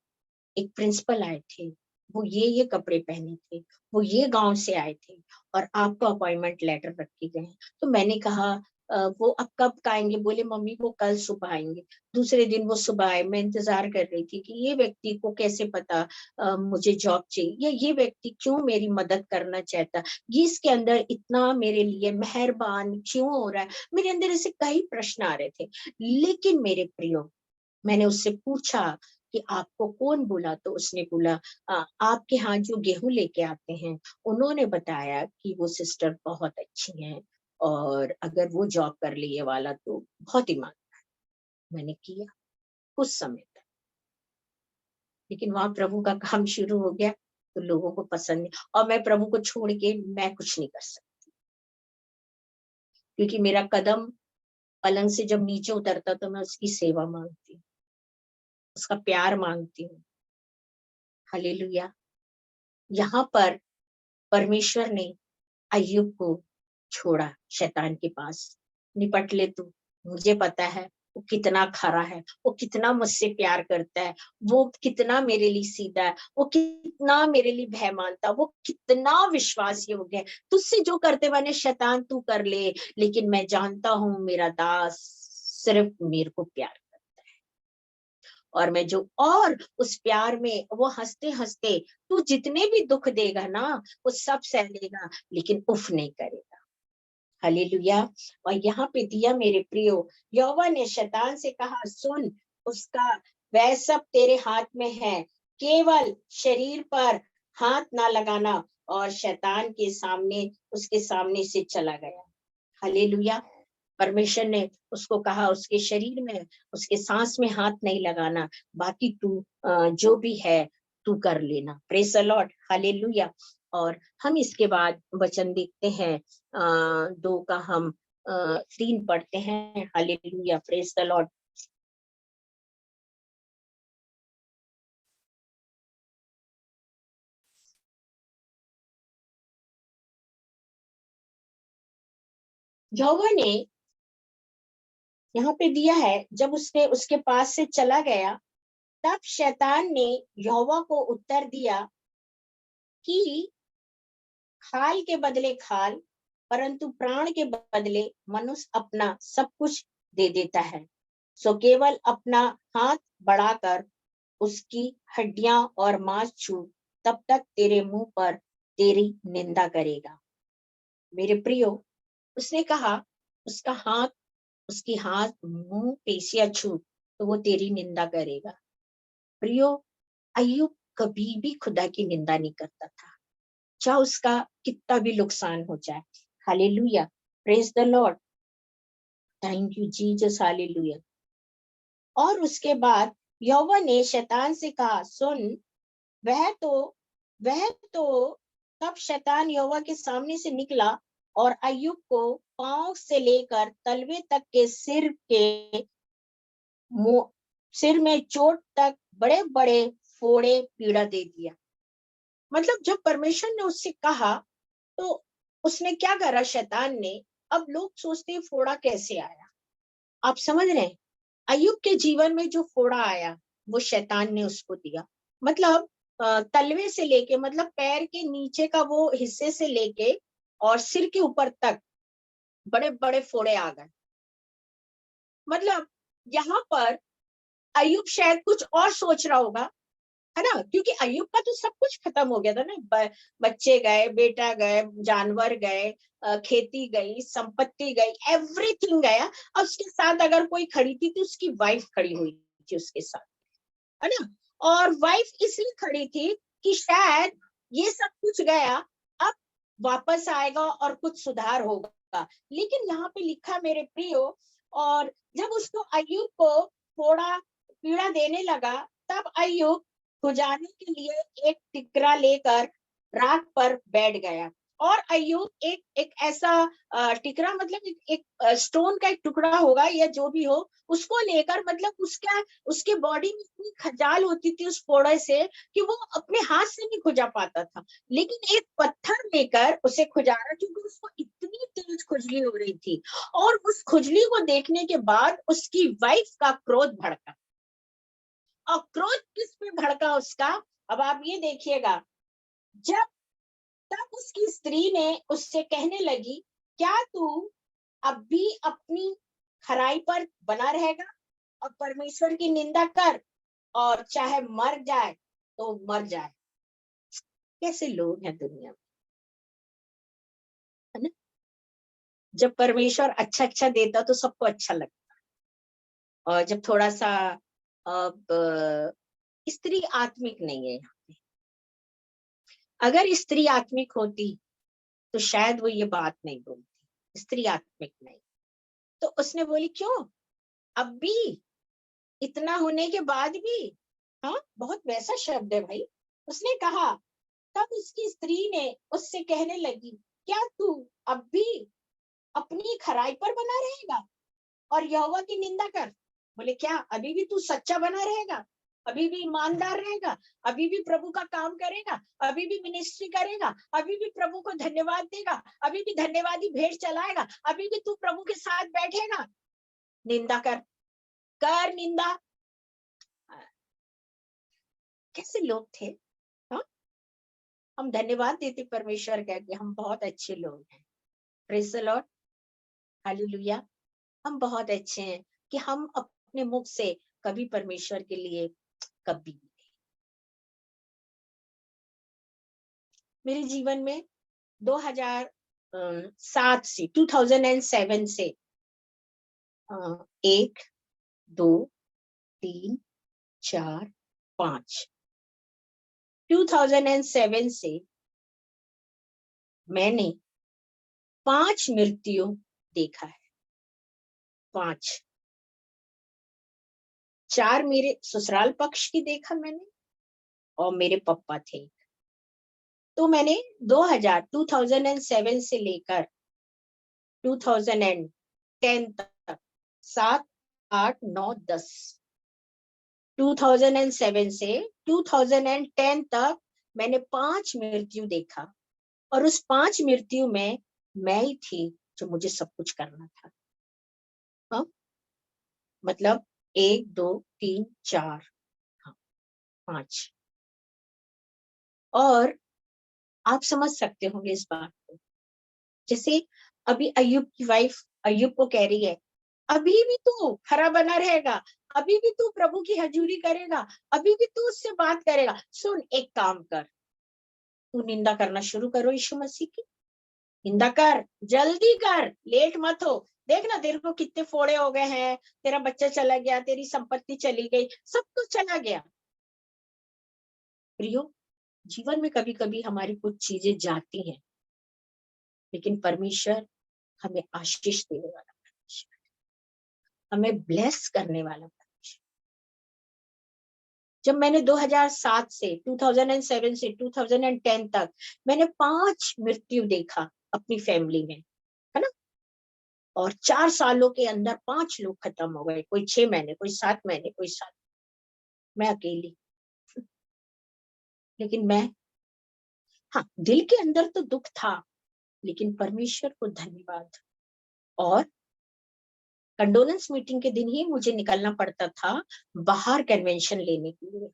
एक प्रिंसिपल आए थे, वो ये कपड़े पहने थे, वो ये गांव से आए थे, और आपको अपॉइंटमेंट लेटर रख के गए। तो मैंने कहा, वो अब कब आएंगे? बोले, मम्मी वो कल सुबह आएंगे। दूसरे दिन वो सुबह आए, मैं इंतजार कर रही थी कि ये व्यक्ति को कैसे पता मुझे जॉब चाहिए, या ये व्यक्ति क्यों मेरी मदद करना चाहता, ये इसके अंदर इतना मेरे लिए मेहरबान क्यों हो रहा है। मेरे अंदर ऐसे कई प्रश्न आ रहे थे, लेकिन मेरे प्रियो, मैंने उससे पूछा कि आपको कौन बोला, तो उसने बोला, आपके यहाँ जो गेहूं लेके आते हैं, उन्होंने बताया कि वो सिस्टर बहुत अच्छी हैं, और अगर वो जॉब कर ले ये वाला तो बहुत ईमानदार। मैंने किया कुछ समय तक, लेकिन वहां प्रभु का काम शुरू हो गया, तो लोगों को पसंद नहीं, और मैं प्रभु को छोड़ के मैं कुछ नहीं कर सकती। क्योंकि मेरा कदम पलंग से जब नीचे उतरता तो मैं उसकी सेवा मांगती हूँ, उसका प्यार मांगती हूँ। हालेलुया। यहाँ पर परमेश्वर ने अय्यूब को छोड़ा शैतान के पास। निपट ले तू, मुझे पता है वो कितना खरा है, वो कितना मुझसे प्यार करता है, वो कितना मेरे लिए सीधा है, वो कितना मेरे लिए भय मानता, वो कितना विश्वास योग्य है। तुझसे जो करते बने शैतान तू कर ले, लेकिन मैं जानता हूं मेरा दास सिर्फ मेरे को प्यार करता है। और मैं जो और उस प्यार में वो हंसते हंसते तू जितने भी दुख देगा ना वो सब सह लेगा, लेकिन उफ नहीं करेगा। हालेलुया। और यहाँ पे दिया मेरे प्रियो, यहोवा ने शैतान से कहा, सुन, उसका वह सब तेरे हाथ में है, केवल शरीर पर हाथ ना लगाना। और शैतान के सामने उसके सामने से चला गया। हालेलुया। परमेश्वर ने उसको कहा उसके शरीर में, उसके सांस में हाथ नहीं लगाना, बाकी तू जो भी है तू कर लेना। Praise the lord. हालेलुया। और हम इसके बाद वचन देखते हैं 2 का हम 3 पढ़ते हैं। हालेलुया। Praise the lord. यहोवा ने यहाँ पे दिया है, जब उसने उसके पास से चला गया, तब शैतान ने यहोवा को उत्तर दिया कि खाल के बदले खाल, परंतु प्राण के बदले मनुष्य अपना सब कुछ दे देता है। सो केवल अपना हाथ बढ़ाकर उसकी हड्डियां और मांस छू, तब तक तेरे मुंह पर तेरी निंदा करेगा। मेरे प्रियो, उसने कहा उसका हाथ, उसकी हाथ मुंह पेशियां छू तो वो तेरी निंदा करेगा। प्रियो, अय्यूब कभी भी खुदा की निंदा नहीं करता था, चाहे उसका कितना भी नुकसान हो जाए। Hallelujah. Praise the Lord. Thank you Jesus. Hallelujah. और उसके बाद यहोवा ने शैतान से कहा, सुन, वह तो वह तो तब शैतान यहोवा के सामने से निकला और अय्यूब को पांव से लेकर तलवे तक के सिर में चोट तक बड़े बड़े फोड़े पीड़ा दे दिया। मतलब जब परमेश्वर ने उससे कहा तो उसने क्या करा शैतान ने। अब लोग सोचते हैं फोड़ा कैसे आया, आप समझ रहे हैं? अय्यूब के जीवन में जो फोड़ा आया वो शैतान ने उसको दिया। मतलब तलवे से लेके, मतलब पैर के नीचे का वो हिस्से से लेके और सिर के ऊपर तक बड़े बड़े फोड़े आ गए। मतलब यहाँ पर अय्यूब शायद कुछ और सोच रहा होगा, है ना, क्योंकि अय्यूब का तो सब कुछ खत्म हो गया था ना। बच्चे गए, बेटा गए, जानवर गए, खेती गई, संपत्ति गई, एवरीथिंग गया। और उसके साथ अगर कोई खड़ी थी तो उसकी वाइफ खड़ी हुई थी उसके साथ, है ना। और वाइफ इसलिए खड़ी थी कि शायद ये सब कुछ गया, अब वापस आएगा और कुछ सुधार होगा। लेकिन यहाँ पे लिखा मेरे प्रियो, और जब उसको अय्यूब को थोड़ा पीड़ा देने लगा, तब अय्यूब खुजाने के लिए एक टिकरा लेकर राख पर बैठ गया। और अय्यूब एक एक ऐसा टिकरा, मतलब एक स्टोन का एक टुकड़ा होगा या जो भी हो, उसको लेकर, मतलब उसका उसके बॉडी में इतनी खजाल होती थी उस फोड़े से कि वो अपने हाथ से नहीं खुजा पाता था, लेकिन एक पत्थर लेकर उसे खुजाना, क्योंकि उसको इतनी तेज खुजली हो रही थी। और उस खुजली को देखने के बाद उसकी वाइफ का क्रोध भड़का। और क्रोध किस पे भड़का उसका, अब आप ये देखिएगा। जब तब उसकी स्त्री ने उससे कहने लगी, क्या तू अब भी अपनी खराई पर बना रहेगा और परमेश्वर की निंदा कर, और चाहे मर जाए तो मर जाए। कैसे लोग हैं दुनिया में, है ना। जब परमेश्वर अच्छा अच्छा देता तो सबको अच्छा लगता, और जब थोड़ा सा, अब स्त्री आत्मिक नहीं है यहाँ पे। अगर स्त्री आत्मिक होती तो शायद वो ये बात नहीं बोलती। स्त्री आत्मिक नहीं, तो उसने बोली, क्यों अब भी, इतना होने के बाद भी। हाँ, बहुत वैसा शब्द है भाई। उसने कहा, तब उसकी स्त्री ने उससे कहने लगी, क्या तू अब भी अपनी खराई पर बना रहेगा और यहोवा की निंदा कर? बोले क्या अभी भी तू सच्चा बना रहेगा, अभी भी ईमानदार रहेगा, अभी भी प्रभु का काम करेगा, अभी भी मिनिस्ट्री करेगा, अभी भी प्रभु को धन्यवाद देगा, अभी भी धन्यवादी भेंट चलाएगा, अभी भी तू प्रभु के साथ बैठेगा? निंदा कर, कर निंदा। कैसे लोग थे? हाँ, हम धन्यवाद देते परमेश्वर का कि हम बहुत अच्छे लोग हैं। Praise the lord, hallelujah. हम बहुत अच्छे हैं कि हम अपने मुख से कभी परमेश्वर के लिए कभी नहीं। मेरे जीवन में 2007 से 2007 से 1 2 3 4 5 2007 से मैंने 5 मृत्यु देखा है। 5, 4 मेरे ससुराल पक्ष की देखा मैंने और मेरे पापा थे। तो मैंने 2007 से लेकर 2010 तक 7, 8, 9, 10 2007 से 2010 तक मैंने 5 मृत्यु देखा और उस 5 मृत्यु में मैं ही थी जो मुझे सब कुछ करना था। हाँ? मतलब 1 2 3 4 हाँ 5। और आप समझ सकते होंगे इस बात को। जैसे अभी अय्यूब की वाइफ अय्यूब को कह रही है, अभी भी तू खरा बना रहेगा, अभी भी तू प्रभु की हजूरी करेगा, अभी भी तू उससे बात करेगा। सुन, एक काम कर, तू निंदा करना शुरू करो यीशु मसीह की। निंदा कर, जल्दी कर, लेट मत हो। देख ना तेरे को कितने फोड़े हो गए हैं, तेरा बच्चा चला गया, तेरी संपत्ति चली गई, सब कुछ चला गया। प्रियो, जीवन में कभी कभी हमारी कुछ चीजें जाती हैं, लेकिन परमेश्वर हमें आशीष देने वाला परमेश्वर, हमें ब्लेस करने वाला परमेश्वर। जब मैंने 2007 से 2007 से 2010 तक मैंने 5 मृत्यु देखा अपनी फैमिली में, है ना? और 4 सालों के अंदर 5 लोग खत्म हो गए, कोई 6 महीने, कोई 7 महीने, कोई 7, मैं अकेली। लेकिन मैं, हाँ, दिल के अंदर तो दुख था, लेकिन परमेश्वर को धन्यवाद। और कंडोलेंस मीटिंग के दिन ही मुझे निकलना पड़ता था बाहर कन्वेंशन लेने के लिए,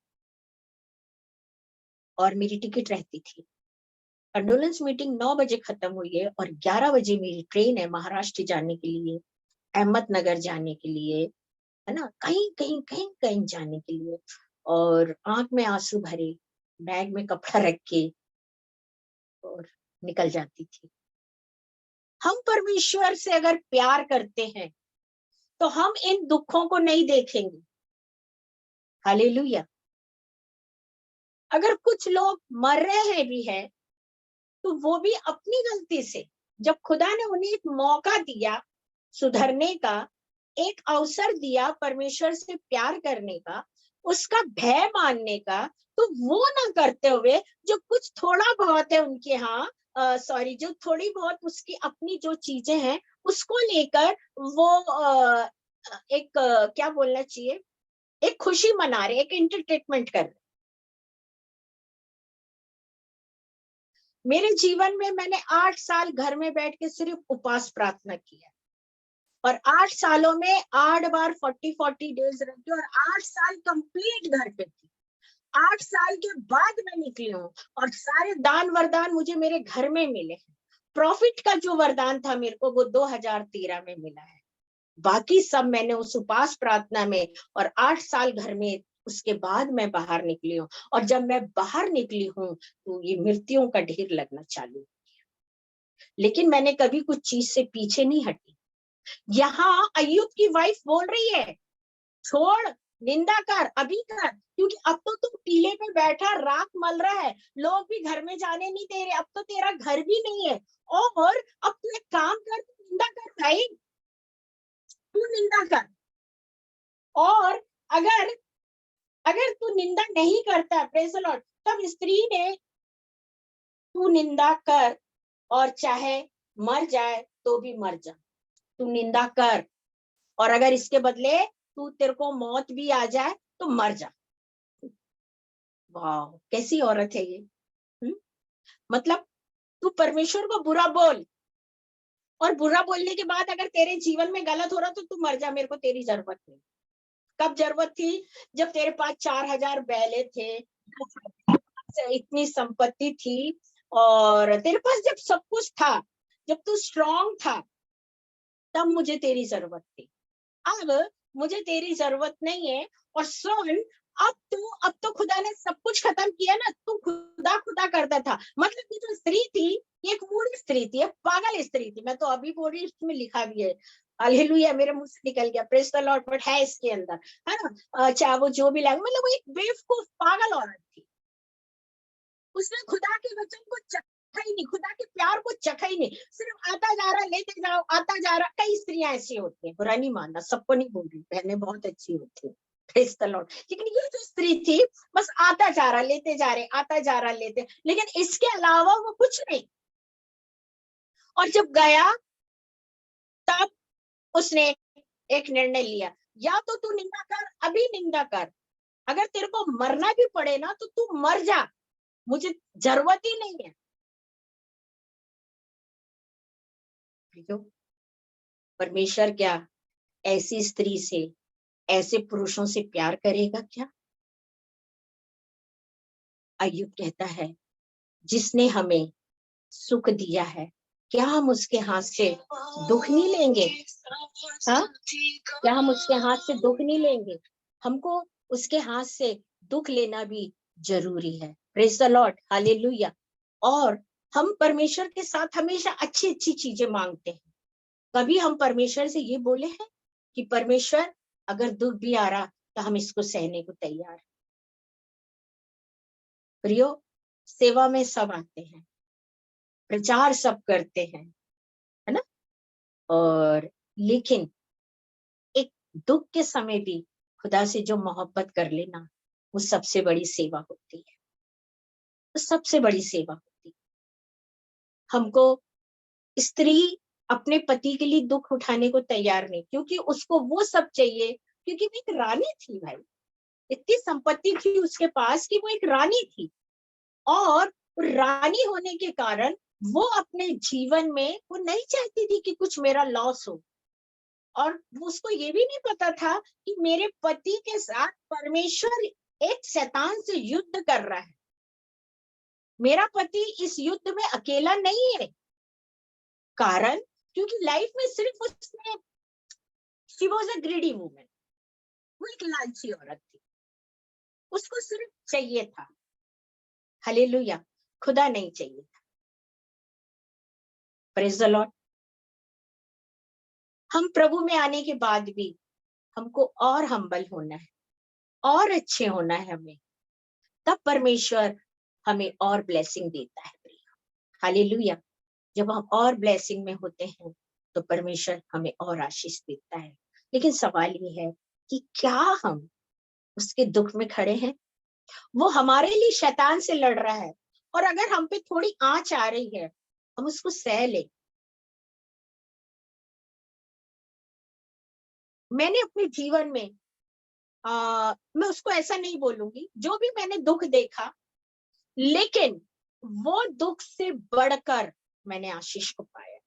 और मेरी टिकट रहती थी। कंडोलेंस मीटिंग 9 बजे खत्म हुई है और 11 बजे मेरी ट्रेन है महाराष्ट्र जाने के लिए, अहमदनगर जाने के लिए, है ना, कहीं कहीं कहीं कहीं जाने के लिए। और आंख में आंसू भरे, बैग में कपड़ा रख के और निकल जाती थी। हम परमेश्वर से अगर प्यार करते हैं तो हम इन दुखों को नहीं देखेंगे। हालेलुया। अगर कुछ लोग मर रहे हैं भी है तो वो भी अपनी गलती से, जब खुदा ने उन्हें एक मौका दिया सुधरने का, एक अवसर दिया परमेश्वर से प्यार करने का, उसका भय मानने का, तो वो ना करते हुए जो कुछ थोड़ा बहुत है उनके यहाँ, सॉरी, जो थोड़ी बहुत उसकी अपनी जो चीजें हैं उसको लेकर वो एक क्या बोलना चाहिए, एक खुशी मना रहे, एक एंटरटेनमेंट कर रहे। मेरे जीवन में मैंने 8 साल घर में बैठ के सिर्फ उपवास प्रार्थना किया और 8 सालों में 8 बार 40 डेज रहती और 8 साल कंप्लीट घर पे थी। 8 साल के बाद मैं निकली हूँ और सारे दान वरदान मुझे मेरे घर में मिले हैं। प्रॉफिट का जो वरदान था मेरे को वो 2013 में मिला है, बाकी सब मैंने उस उपवास प्रार्थना में और 8 साल घर में, उसके बाद मैं बाहर निकली हूँ। और जब मैं बाहर निकली हूँ तो ये मृत्युओं का ढेर लगना चालू हो गया, लेकिन मैंने कभी कुछ चीज से पीछे नहीं हटी। यहाँ अय्यूब की वाइफ बोल रही है, छोड़, निंदा कर, अभी कर, क्योंकि अब तो तू टीले पे बैठा राख मल रहा है, लोग भी घर में जाने नहीं दे रहे, अब तो तेरा घर भी नहीं है, और अब तू एक काम कर, तू निंदा कर भाई, तू निंदा कर। और अगर अगर तू निंदा नहीं करता, प्रेज़ द लॉर्ड, तब स्त्री ने, तू निंदा कर और चाहे मर जाए तो भी मर जा, तू निंदा कर, और अगर इसके बदले तू तेरे को मौत भी आ जाए तो मर जा। वाह, कैसी औरत है ये। हुँ? मतलब तू परमेश्वर को बुरा बोल, और बुरा बोलने के बाद अगर तेरे जीवन में गलत हो रहा तो तू मर जा, मेरे को तेरी जरूरत नहीं। कब जरूरत थी? जब तेरे पास 4,000 बैले थे, इतनी संपत्ति थी, और तेरे पास जब सब कुछ था, जब तू स्ट्रांग था, तब मुझे तेरी जरूरत थी। अब मुझे तेरी जरूरत नहीं है। और सुन, अब तो खुदा ने सब कुछ खत्म किया ना, तू खुदा खुदा करता था। मतलब कि जो स्त्री थी, ये एक मूर्ख स्त्री थी, एक पागल स्त्री थी। मैं तो अभी बोल रही, इसमें लिखा भी है, हालेलुया, मेरे मुंह से निकल गया, प्रेज द लॉर्ड, बट है इसके अंदर, है ना। चाहे वो जो भी लगे, मतलब वो एक बेवकूफ पागल औरत थी। उसने खुदा के वचन को चखा ही नहीं, खुदा के प्यार को चखा ही नहीं, सिर्फ आता जा रहा, लेते जाओ, आता जा रहा। कई स्त्रियां ऐसी होती हैं, बुरा नहीं मानना, सबको नहीं बोल रही, बहनें बहुत अच्छी होती है, प्रेज द लॉर्ड। लेकिन ये जो स्त्री थी, बस आता जा रहा, लेते जा रहे, आता जा रहा, लेते, लेकिन इसके अलावा वो कुछ नहीं। और जब गया, तब उसने एक निर्णय लिया, या तो तू निंदा कर, अभी निंदा कर, अगर तेरे को मरना भी पड़े ना तो तू मर जा, मुझे जरूरत ही नहीं है। परमेश्वर क्या ऐसी स्त्री से, ऐसे पुरुषों से प्यार करेगा क्या? अय्यूब कहता है, जिसने हमें सुख दिया है, क्या हम उसके हाथ से दुख नहीं लेंगे? हाँ, क्या हम उसके हाथ से दुख नहीं लेंगे? हमको उसके हाथ से दुख लेना भी जरूरी है। Praise the lord, hallelujah. और हम परमेश्वर के साथ हमेशा अच्छी अच्छी चीजें मांगते हैं। कभी हम परमेश्वर से ये बोले हैं कि परमेश्वर, अगर दुख भी आ रहा तो हम इसको सहने को तैयार हैं। प्रियो, सेवा में सब आते हैं, प्रचार सब करते हैं, है ना, और लेकिन एक दुख के समय भी खुदा से जो मोहब्बत कर लेना, वो सबसे बड़ी सेवा होती है, वो सबसे बड़ी सेवा होती है। हमको स्त्री अपने पति के लिए दुख उठाने को तैयार नहीं, क्योंकि उसको वो सब चाहिए, क्योंकि वो एक रानी थी भाई, इतनी संपत्ति थी उसके पास कि वो एक रानी थी। और रानी होने के कारण वो अपने जीवन में वो नहीं चाहती थी कि कुछ मेरा लॉस हो। और उसको ये भी नहीं पता था कि मेरे पति के साथ परमेश्वर एक शैतान से युद्ध कर रहा है, मेरा पति इस युद्ध में अकेला नहीं है। कारण, क्योंकि लाइफ में सिर्फ उसने, she was a greedy woman, वो एक लालची औरत थी, उसको सिर्फ चाहिए था, हालेलुया, खुदा नहीं चाहिए था। Praise the Lord. हम प्रभु में आने के बाद भी हमको और हम्बल होना है, और अच्छे होना है हमें, तब परमेश्वर हमें और ब्लेसिंग देता है। हालेलुया। जब हम और ब्लेसिंग में होते हैं तो परमेश्वर हमें और आशीष देता है। लेकिन सवाल ये है कि क्या हम उसके दुख में खड़े हैं? वो हमारे लिए शैतान से लड़ रहा है, और अगर हम पे थोड़ी आंच आ रही है, हम उसको सह ले। मैंने अपने जीवन में मैं उसको ऐसा नहीं बोलूंगी, जो भी मैंने दुख देखा, लेकिन वो दुख से बढ़कर मैंने आशीष को पाया।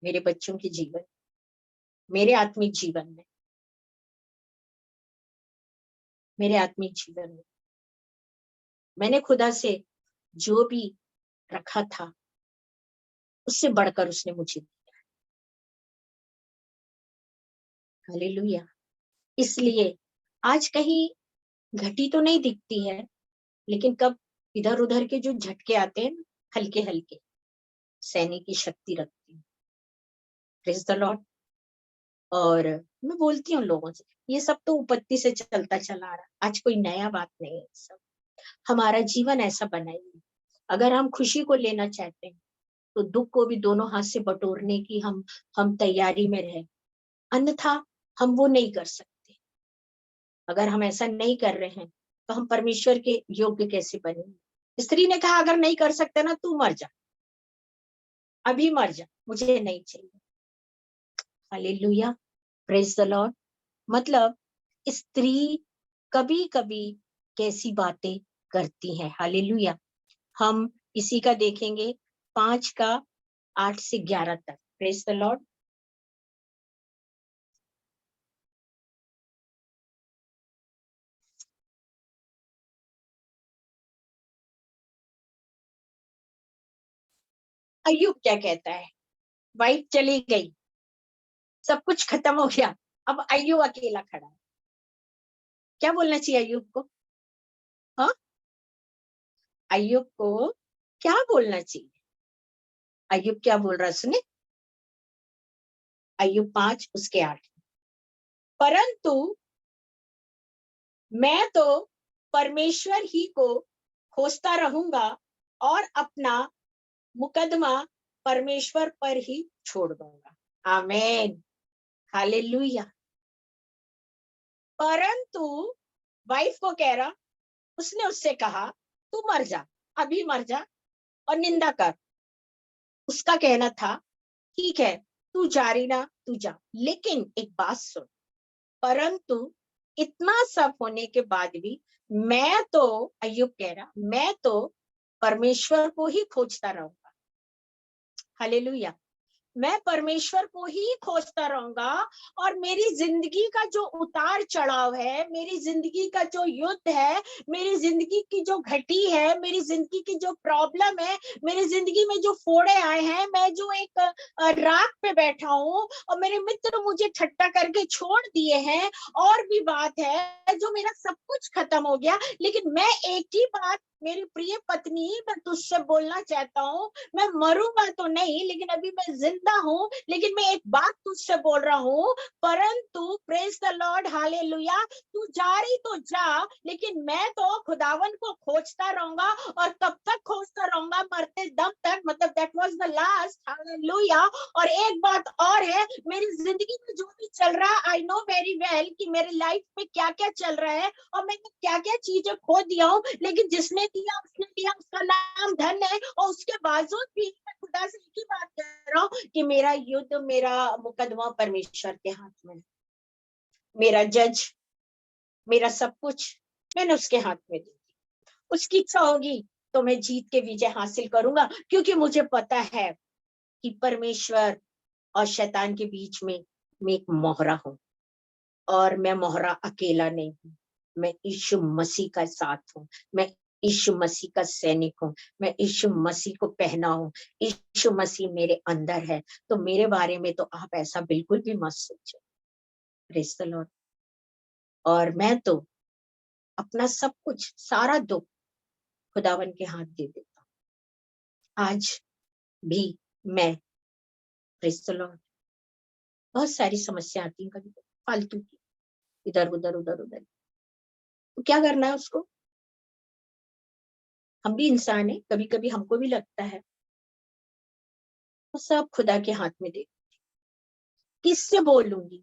मेरे बच्चों के जीवन, मेरे आत्मिक जीवन में, मेरे आत्मिक जीवन में मैंने खुदा से जो भी रखा था, उससे बढ़कर उसने मुझे दिया। हालेलुया। इसलिए आज कहीं घटी तो नहीं दिखती है, लेकिन कब इधर उधर के जो झटके आते हैं, हल्के हल्के, सहने की शक्ति रखती है। Praise the Lord. और मैं बोलती हूँ लोगों से, ये सब तो उपत्ति से चलता चला आ रहा, आज कोई नया बात नहीं है। सब हमारा जीवन ऐसा बनाइए, अगर हम खुशी को लेना चाहते हैं तो दुख को भी दोनों हाथ से बटोरने की हम तैयारी में रहे, अन्यथा हम वो नहीं कर सकते। अगर हम ऐसा नहीं कर रहे हैं तो हम परमेश्वर के योग्य कैसे बनेंगे? स्त्री ने कहा, अगर नहीं कर सकते ना, तू मर जा, अभी मर जा, मुझे नहीं चाहिए। Hallelujah, praise the Lord. मतलब स्त्री कभी कभी कैसी बातें करती है। हालेलुया। हम इसी का देखेंगे 5 का 8 से 11 तक। Praise the Lord. अय्यूब क्या कहता है? वाइफ चली गई, सब कुछ खत्म हो गया, अब अय्यूब अकेला खड़ा है। क्या बोलना चाहिए अय्यूब को? हाँ, अय्यूब को क्या बोलना चाहिए? अय्यूब क्या बोल रहा है सुने? अय्यूब 5 उसके 8। परंतु मैं तो परमेश्वर ही को खोजता रहूंगा और अपना मुकदमा परमेश्वर पर ही छोड़ दूंगा। आमेन, हालेलुया। परंतु वाइफ को कह रहा, उसने उससे कहा तू मर जा, अभी मर जा और निंदा कर। उसका कहना था ठीक है, तू जा रही ना, तू जा, लेकिन एक बात सुन, परंतु इतना सब होने के बाद भी मैं तो, अय्यूब कह रहा, मैं तो परमेश्वर को ही खोजता रहूंगा। हालेलुया। मैं परमेश्वर को ही खोजता रहूंगा और मेरी जिंदगी का जो उतार चढ़ाव है, मेरी जिंदगी का जो युद्ध है, मेरी जिंदगी की जो घटी है, मेरी जिंदगी की जो प्रॉब्लम है, मेरी जिंदगी में जो फोड़े आए हैं, मैं जो एक राख पे बैठा हूँ और मेरे मित्र मुझे ठट्टा करके छोड़ दिए हैं, और भी बात है जो मेरा सब कुछ खत्म हो गया, लेकिन मैं एक ही बात, मेरी प्रिय पत्नी, मैं तुझसे बोलना चाहता हूँ, मैं मरूंगा तो नहीं, लेकिन अभी मैं जिंदा हूँ, लेकिन मैं एक बात तुझसे बोल रहा हूँ, परंतु प्रेज द लॉर्ड, हालेलुया, तू जा रही तो जा, लेकिन मैं तो खुदावन को खोजता रहूंगा, और कब तक खोजता रहूंगा? मरते दम तक। मतलब that was the last. Hallelujah. और एक बात और है, मेरी जिंदगी में जो भी चल रहा है, आई नो वेरी वेल कि मेरी लाइफ में क्या क्या चल रहा है और मैंने क्या क्या चीजें खो दिया हूँ, लेकिन जिसने दिया उसने दिया, उसका नाम धन है। और उसके बावजूद भी मैं खुदा से एक ही बात कर रहा हूँ कि मेरा युद्ध, मेरा मुकदमा परमेश्वर के हाथ में है। मेरा जज, मेरा सब कुछ मैंने उसके हाथ में दे दिया। उसकी इच्छा होगी तो मैं जीत के विजय हासिल करूंगा, क्योंकि मुझे पता है कि परमेश्वर और शैतान के बीच में मैं एक मोहरा हूं, और मैं मोहरा अकेला नहीं हूं, मैं यीशु मसीह का साथ हूं, मैं यीशु मसीह का सैनिक हूँ, मैं यीशु मसीह को पहना हूँ, यीशु मसीह मेरे अंदर है। तो मेरे बारे में तो आप ऐसा बिल्कुल भी मत सोचो। Praise the Lord. और मैं तो अपना सब कुछ, सारा दुख खुदावन के हाथ दे देता हूँ। आज भी मैं, प्रेज द लॉर्ड, बहुत सारी समस्या आती है कभी फालतू की, इधर उधर उधर उधर, तो क्या करना है उसको? हम भी इंसान है, कभी कभी हमको भी लगता है, तो सब खुदा के हाथ में दे। किससे बोलूंगी?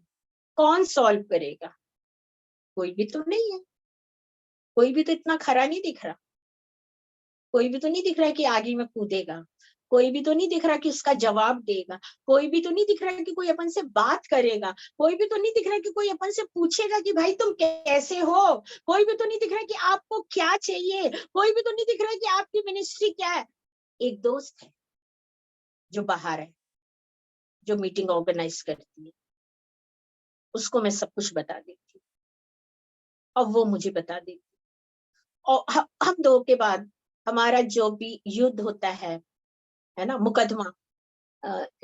कौन सॉल्व करेगा? कोई भी तो नहीं है, कोई भी तो इतना खरा नहीं दिख रहा, कोई भी तो नहीं दिख रहा है कि आगे में कूदेगा, कोई भी तो नहीं दिख रहा कि उसका जवाब देगा, कोई भी तो नहीं दिख रहा है कि कोई अपन से बात करेगा, कोई भी तो नहीं दिख रहा है कि कोई अपन से पूछेगा कि भाई तुम कैसे हो, कोई भी तो नहीं दिख रहा है कि आपको क्या चाहिए, कोई भी तो नहीं दिख रहा है कि आपकी मिनिस्ट्री क्या है। एक दोस्त है जो बाहर है, जो मीटिंग ऑर्गेनाइज करती है, उसको मैं सब कुछ बता देती हूँ और वो मुझे बता देती, और हम दो के बाद हमारा जो भी युद्ध होता है ना, मुकदमा,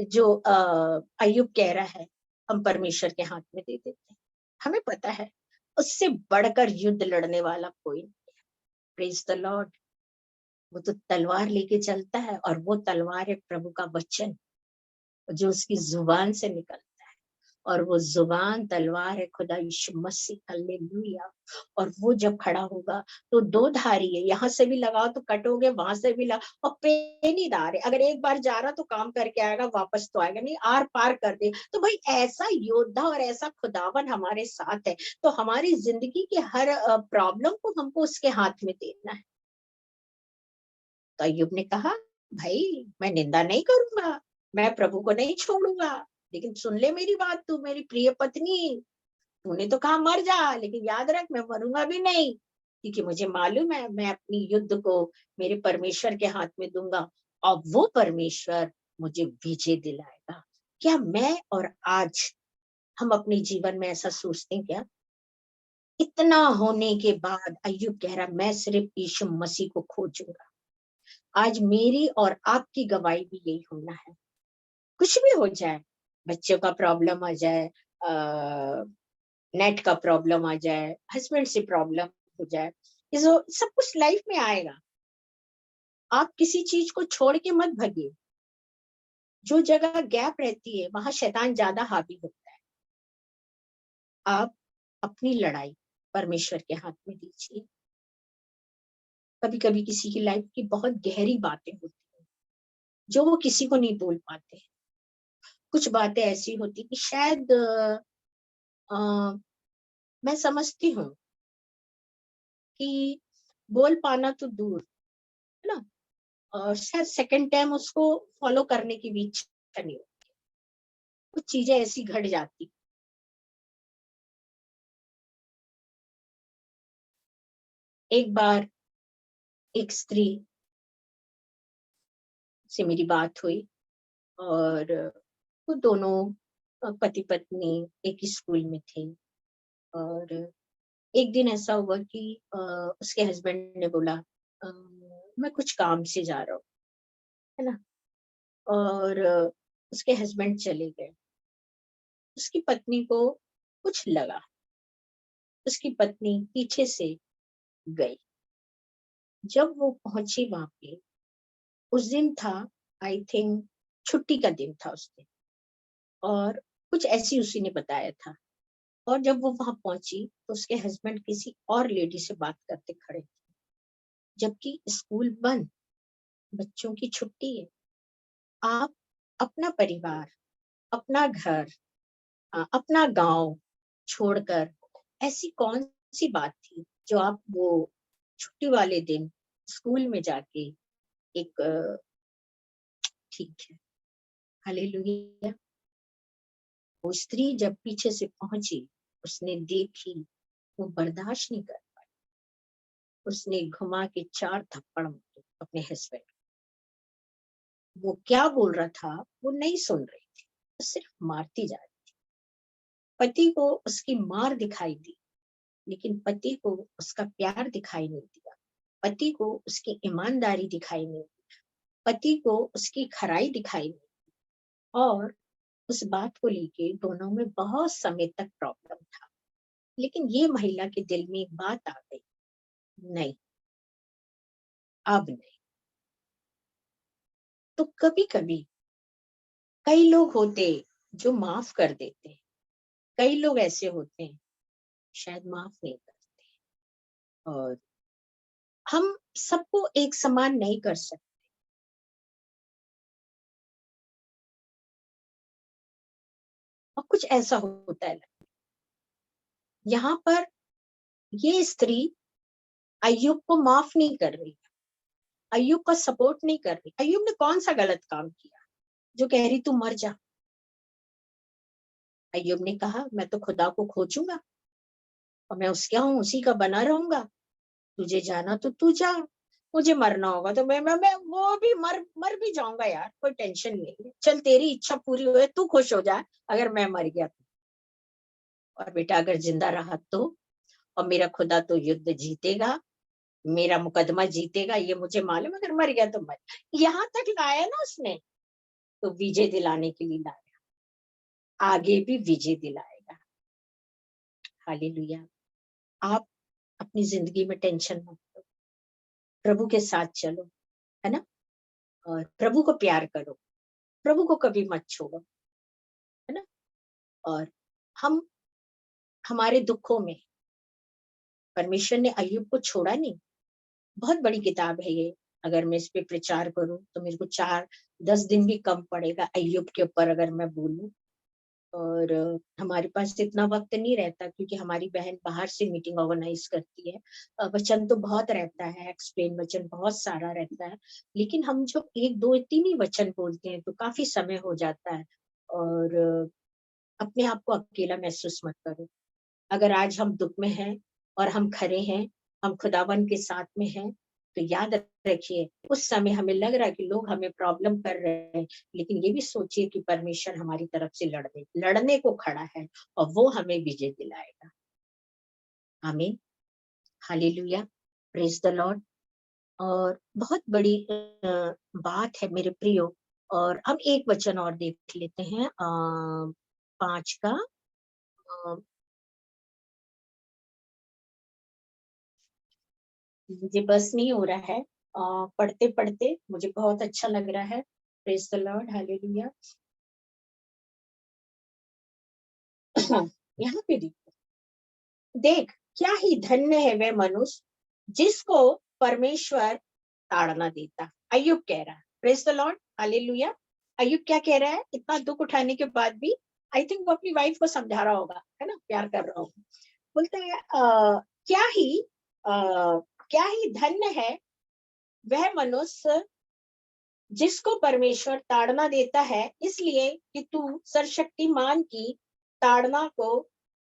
जो अय्यूब कह रहा है, हम परमेश्वर के हाथ में दे देते हैं। हमें पता है उससे बढ़कर युद्ध लड़ने वाला कोई नहीं। Praise the Lord. वो तो तलवार लेके चलता है, और वो तलवार है प्रभु का वचन, जो उसकी जुबान से निकल, और वो जुबान तलवार है खुदा यीशु मसीह। हालेलुया। और वो जब खड़ा होगा तो दो धारी है, यहाँ से भी लगाओ तो कटोगे, वहां से भी लगाओ, और पेनीदार है, अगर एक बार जा रहा तो काम करके आएगा, वापस तो आएगा नहीं, आर पार कर दे। तो भाई ऐसा योद्धा और ऐसा खुदावन हमारे साथ है, तो हमारी जिंदगी के हर प्रॉब्लम को हमको उसके हाथ में देना है। तो अय्यूब ने कहा भाई मैं निंदा नहीं करूंगा, मैं प्रभु को नहीं छोड़ूंगा, लेकिन सुन ले मेरी बात, तू मेरी प्रिय पत्नी, तूने तो कहा मर जा, लेकिन याद रख मैं मरूंगा भी नहीं, क्योंकि मुझे मालूम है मैं अपनी युद्ध को मेरे परमेश्वर के हाथ में दूंगा और वो परमेश्वर मुझे विजय दिलाएगा। क्या मैं और आज हम अपने जीवन में ऐसा सोचते हैं क्या? इतना होने के बाद अय्यूब कह रहा मैं सिर्फ यीशु मसीह को खोजूंगा। आज मेरी और आपकी गवाही भी यही होना है। कुछ भी हो जाए, बच्चों का प्रॉब्लम आ जाए, नेट का प्रॉब्लम आ जाए, हस्बैंड से प्रॉब्लम हो जाए, ये सब कुछ लाइफ में आएगा। आप किसी चीज को छोड़ के मत भागिए। जो जगह गैप रहती है वहां शैतान ज्यादा हावी होता है। आप अपनी लड़ाई परमेश्वर के हाथ में दीजिए। कभी कभी किसी की लाइफ की बहुत गहरी बातें होती हैं जो वो किसी को नहीं बोल पाते। कुछ बातें ऐसी होती कि शायद मैं समझती हूँ कि बोल पाना तो दूर है ना, और शायद सेकंड टाइम उसको फॉलो करने की भी इच्छा नहीं होती। कुछ चीजें ऐसी घट जाती। एक बार एक स्त्री से मेरी बात हुई और वो दोनों पति पत्नी एक ही स्कूल में थे। और एक दिन ऐसा हुआ कि उसके हस्बैंड ने बोला मैं कुछ काम से जा रहा हूँ, है ना। और उसके हस्बैंड चले गए। उसकी पत्नी को कुछ लगा, उसकी पत्नी पीछे से गई। जब वो पहुंची वहां पे, उस दिन था आई थिंक छुट्टी का दिन था उस दिन, और कुछ ऐसी उसी ने बताया था। और जब वो वहां पहुंची तो उसके हस्बैंड किसी और लेडी से बात करते खड़े थे, जबकि स्कूल बंद, बच्चों की छुट्टी है। आप अपना परिवार, अपना घर, अपना गांव छोड़कर, ऐसी कौन सी बात थी जो आप वो छुट्टी वाले दिन स्कूल में जाके एक ठीक है, हालेलुया। वो स्त्री जब पीछे से पहुंची, उसने देखी, वो बर्दाश्त नहीं कर पाई, उसने घुमा के 4 थप्पड़ मारे अपने हस्बैंड। वो क्या बोल रहा था वो नहीं सुन रही थी, वो सिर्फ मारती जा रही। पति को उसकी मार दिखाई दी, लेकिन पति को उसका प्यार दिखाई नहीं दिया। पति को उसकी ईमानदारी दिखाई नहीं दी, पति को उसकी खराई दिखाई नहीं। और उस बात को लेके दोनों में बहुत समय तक प्रॉब्लम था। लेकिन ये महिला के दिल में एक बात आ गई, नहीं, अब नहीं। तो कभी कभी कई लोग होते जो माफ कर देते, कई लोग ऐसे होते हैं शायद माफ नहीं करते। और हम सबको एक समान नहीं कर सकते। और कुछ ऐसा होता है यहाँ पर, ये स्त्री अय्यूब को माफ नहीं कर रही, अय्यूब का सपोर्ट नहीं कर रही। अय्यूब ने कौन सा गलत काम किया जो कह रही तू मर जा? अय्यूब ने कहा मैं तो खुदा को खोजूंगा और मैं उसके हूँ, उसी का बना रहूंगा। तुझे जाना तो तू जा, मुझे मरना होगा तो मैं वो भी मर भी जाऊंगा यार, कोई टेंशन नहीं है। चल तेरी इच्छा पूरी हुए, तू खुश हो जा अगर मैं मर गया तो। और बेटा अगर जिंदा रहा तो, और मेरा खुदा तो युद्ध जीतेगा, मेरा मुकदमा जीतेगा, ये मुझे मालूम। अगर मर गया तो मर। यहाँ तक लाया ना उसने, तो विजय दिलाने के लिए लाया, आगे भी विजय दिलाएगा। हालेलुया। आप अपनी जिंदगी में टेंशन मत लो, प्रभु के साथ चलो, है ना। और प्रभु को प्यार करो, प्रभु को कभी मत छोड़ो, है ना। और हम हमारे दुखों में, परमेश्वर ने अय्यूब को छोड़ा नहीं। बहुत बड़ी किताब है ये। अगर मैं इस पे प्रचार करूं तो मेरे को 4-10 दिन भी कम पड़ेगा अय्यूब के ऊपर, अगर मैं बोलूं। और हमारे पास इतना वक्त नहीं रहता क्योंकि हमारी बहन बाहर से मीटिंग ऑर्गेनाइज करती है। वचन तो बहुत रहता है, एक्सप्लेन वचन बहुत सारा रहता है, लेकिन हम जो एक दो तीन ही वचन बोलते हैं तो काफी समय हो जाता है। और अपने आप को अकेला महसूस मत करो। अगर आज हम दुख में हैं और हम खरे हैं, हम खुदावन के साथ में हैं, तो याद रखिए उस समय हमें लग रहा है कि लोग हमें प्रॉब्लम कर रहे हैं, लेकिन ये भी सोचिए कि परमेश्वर हमारी तरफ से लड़ने को खड़ा है और वो हमें विजय दिलाएगा। आमीन, हालेलुया, प्रेज द लॉर्ड। और बहुत बड़ी बात है मेरे प्रियो। और हम एक वचन और देख लेते हैं, 5 का। मुझे बस नहीं हो रहा है पढ़ते पढ़ते, मुझे बहुत अच्छा लग रहा है। Praise the lord, hallelujah. यहाँ पे देखो, देख क्या ही धन्य है वह मनुष्य जिसको परमेश्वर ताड़ना देता। अय्यूब कह रहा है, प्रेज द लॉर्ड, हालेलुया। अय्यूब क्या कह रहा है, इतना दुख उठाने के बाद भी? आई थिंक वो अपनी वाइफ को समझा रहा होगा, है ना, प्यार कर रहा होगा। बोलता है क्या ही क्या ही धन्य है वह मनुष्य जिसको परमेश्वर ताड़ना देता है, इसलिए कि तू सर्वशक्तिमान की ताड़ना को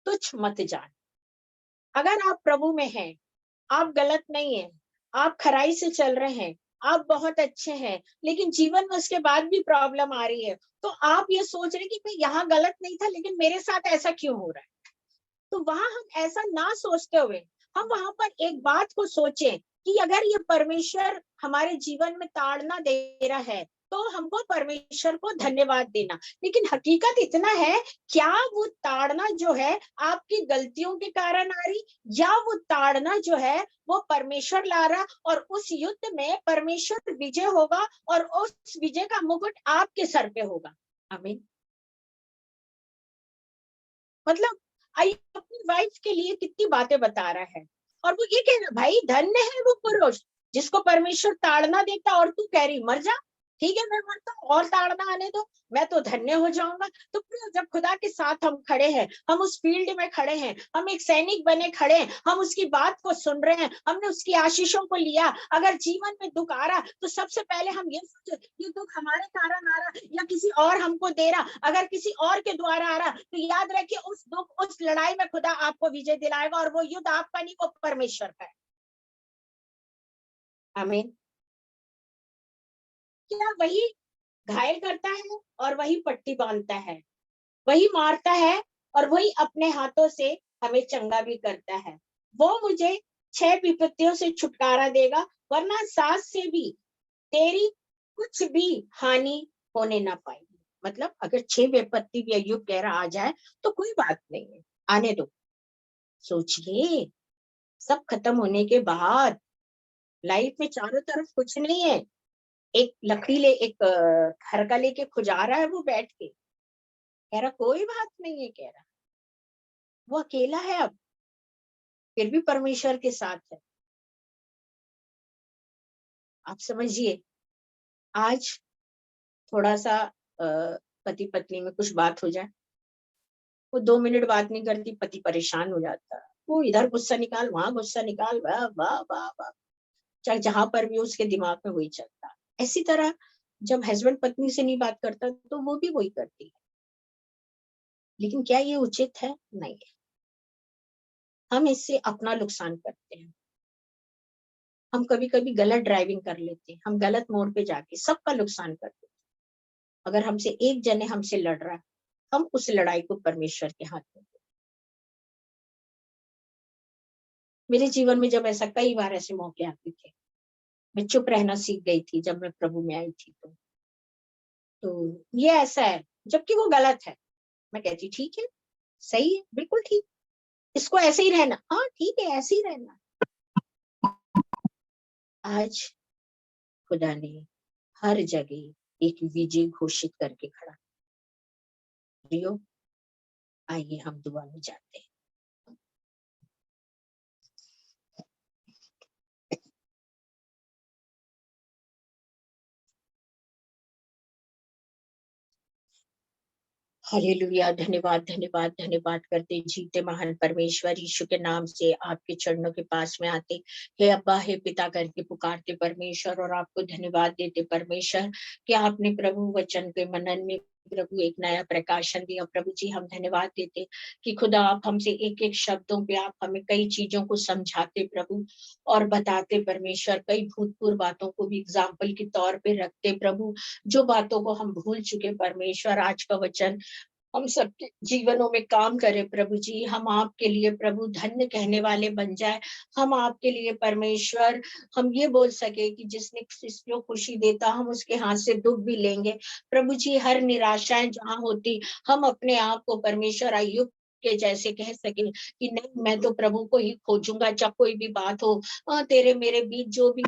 तुच्छ मत जान। अगर आप प्रभु में हैं, आप गलत नहीं है, आप खराई से चल रहे हैं, आप बहुत अच्छे हैं, लेकिन जीवन में उसके बाद भी प्रॉब्लम आ रही है, तो आप ये सोच रहे कि मैं यहाँ गलत नहीं था लेकिन मेरे साथ ऐसा क्यों हो रहा है। तो वहां हम ऐसा ना सोचते हुए हम वहां पर एक बात को सोचें कि अगर ये परमेश्वर हमारे जीवन में ताड़ना दे रहा है तो हमको परमेश्वर को धन्यवाद देना। लेकिन हकीकत इतना है, क्या वो ताड़ना जो है आपकी गलतियों के कारण आ रही, या वो ताड़ना जो है वो परमेश्वर ला रहा और उस युद्ध में परमेश्वर विजय होगा और उस विजय का मुकुट आपके सर पे होगा। आमीन। मतलब आई अपनी वाइफ के लिए कितनी बातें बता रहा है, और वो ये कह रहा भाई धन्य है वो पुरुष जिसको परमेश्वर ताड़ना देता, और तू कह रही मर जा। ठीक है मैं मरता हूँ और ताड़ना आने दो, मैं तो धन्य हो जाऊंगा। तो फिर जब खुदा के साथ हम खड़े हैं, हम उस फील्ड में खड़े हैं, हम एक सैनिक बने खड़े हैं, हम उसकी बात को सुन रहे हैं, हमने उसकी आशीषों को लिया। अगर जीवन में दुख आ रहा तो सबसे पहले हम ये सोचे ये दुख हमारे कारण आ रहा या किसी और हमको दे रहा। अगर किसी और के द्वारा आ रहा तो याद रखिए उस दुख उस लड़ाई में खुदा आपको विजय दिलाएगा, और वो युद्ध आपका नहीं, वो परमेश्वर का है। आमीन। क्या वही घायल करता है और वही पट्टी बांधता है, वही मारता है और वही अपने हाथों से हमें चंगा भी करता है। वो मुझे 6 विपत्तियों से छुटकारा देगा, वरना सास से भी तेरी कुछ भी हानि होने ना पाएगी। मतलब अगर 6 विपत्ति भी अय्यूब कह रहा आ जाए तो कोई बात नहीं है, आने दो। सोचिए सब खत्म होने के बाद लाइफ में चारों तरफ कुछ नहीं है, एक लकड़ी ले एक हरका लेके खुजा रहा है वो बैठ के, कह रहा कोई बात नहीं है, कह रहा वो अकेला है अब, फिर भी परमेश्वर के साथ है। आप समझिए, आज थोड़ा सा पति पत्नी में कुछ बात हो जाए, वो 2 मिनट बात नहीं करती, पति परेशान हो जाता है, वो इधर गुस्सा निकाल वहां गुस्सा निकाल, वाह वाह वाह वाह, चाहे जहां पर भी उसके दिमाग में वही चलता है। इसी तरह जब हस्बैंड पत्नी से नहीं बात करता तो वो भी वही करती है। लेकिन क्या ये उचित है? नहीं है। हम इससे अपना नुकसान करते हैं। हम कभी कभी गलत ड्राइविंग कर लेते हैं, हम गलत मोड़ पे जाके सबका नुकसान करते हैं। अगर हमसे एक जने हमसे लड़ रहा है, हम उस लड़ाई को परमेश्वर के हाथ में। मेरे जीवन में जब ऐसा कई बार ऐसे मौके आते थे, मैं चुप रहना सीख गई थी जब मैं प्रभु में आई थी। तो ये ऐसा है, जबकि वो गलत है, मैं कहती ठीक है, सही है, बिल्कुल ठीक, इसको ऐसे ही रहना, हाँ ठीक है ऐसे ही रहना। आज खुदा ने हर जगह एक विजय घोषित करके खड़ा। प्रियो, आइए हम दुआ में जाते हैं। हालेलुया। धन्यवाद, धन्यवाद, धन्यवाद करते जीते महान परमेश्वर यीशु के नाम से आपके चरणों के पास में आते, हे अब्बा, हे पिता करके पुकारते परमेश्वर, और आपको धन्यवाद देते परमेश्वर कि आपने प्रभु वचन के मनन में प्रभु एक नया प्रकाशन दिया। प्रभु जी, हम धन्यवाद देते कि खुदा आप हमसे एक-एक शब्दों पे आप हमें कई चीज़ों को समझाते प्रभु और बताते परमेश्वर, कई भूतपूर्व बातों को भी एग्ज़ाम्पल के तौर पे रखते प्रभु, जो बातों को हम भूल चुके परमेश्वर, आज का वचन हम सबके जीवनों में काम करे प्रभु जी। हम आपके लिए प्रभु धन्य कहने वाले बन जाए। हम आपके लिए परमेश्वर, हम ये बोल सके कि जिसने जिसको खुशी देता हम उसके हाथ से दुःख भी लेंगे। प्रभु जी, हर निराशाएँ जहाँ होती, हम अपने आप को परमेश्वर अय्यूब के जैसे कह सके कि नहीं, मैं तो प्रभु को ही खोजूँगा, जब कोई भी बात हो तेरे मेरे बीच जो भी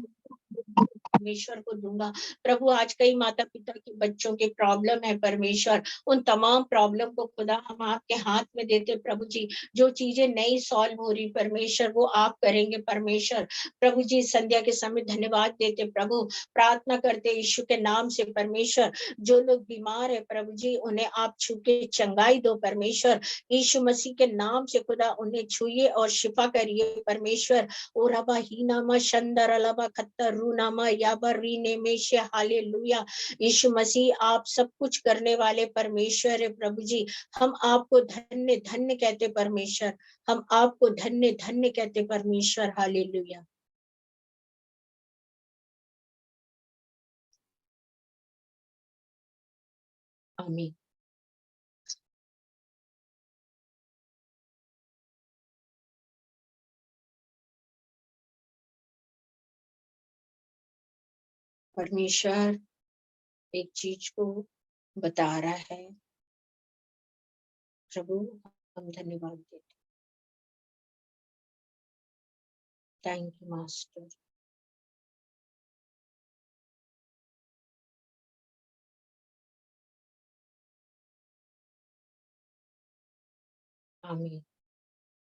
परमेश्वर को दूँगा। प्रभु, आज कई माता-पिता के बच्चों के प्रॉब्लम है परमेश्वर, उन तमाम प्रॉब्लम को खुदा हम आपके हाथ में देते प्रभु जी। जो चीज़ें नहीं सॉल्व हो रही परमेश्वर, वो आप करेंगे परमेश्वर। प्रभु जी, संध्या के समय धन्यवाद देते प्रभु, प्रार्थना करते यीशु के नाम से परमेश्वर, जो लोग बीमार है प्रभु जी, उन्हें आप छू के चंगाई दो परमेश्वर। यीशु मसीह के नाम से खुदा उन्हें छूइए और शिफा करिए परमेश्वर। ओ रबा ही नामा शंदर अलबा खत्तर रू नामा याबर रीने में से हालेलुया। यीशु मसीह, आप सब कुछ करने वाले परमेश्वर है प्रभु जी। हम आपको धन्य धन्य कहते परमेश्वर, हम आपको धन्य धन्य कहते परमेश्वर। हालेलुया। आमीन। परमेश्वर एक चीज को बता रहा है प्रभु, हम धन्यवाद देते। Thank you master. आमीन।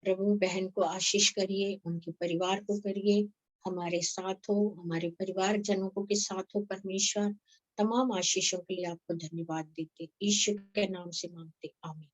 प्रभु बहन को आशीष करिए, उनके परिवार को करिए, हमारे साथ हो, हमारे परिवार जनों को के साथ हो परमेश्वर। तमाम आशीषों के लिए आपको धन्यवाद देते, यीशु के नाम से मांगते, आमीन।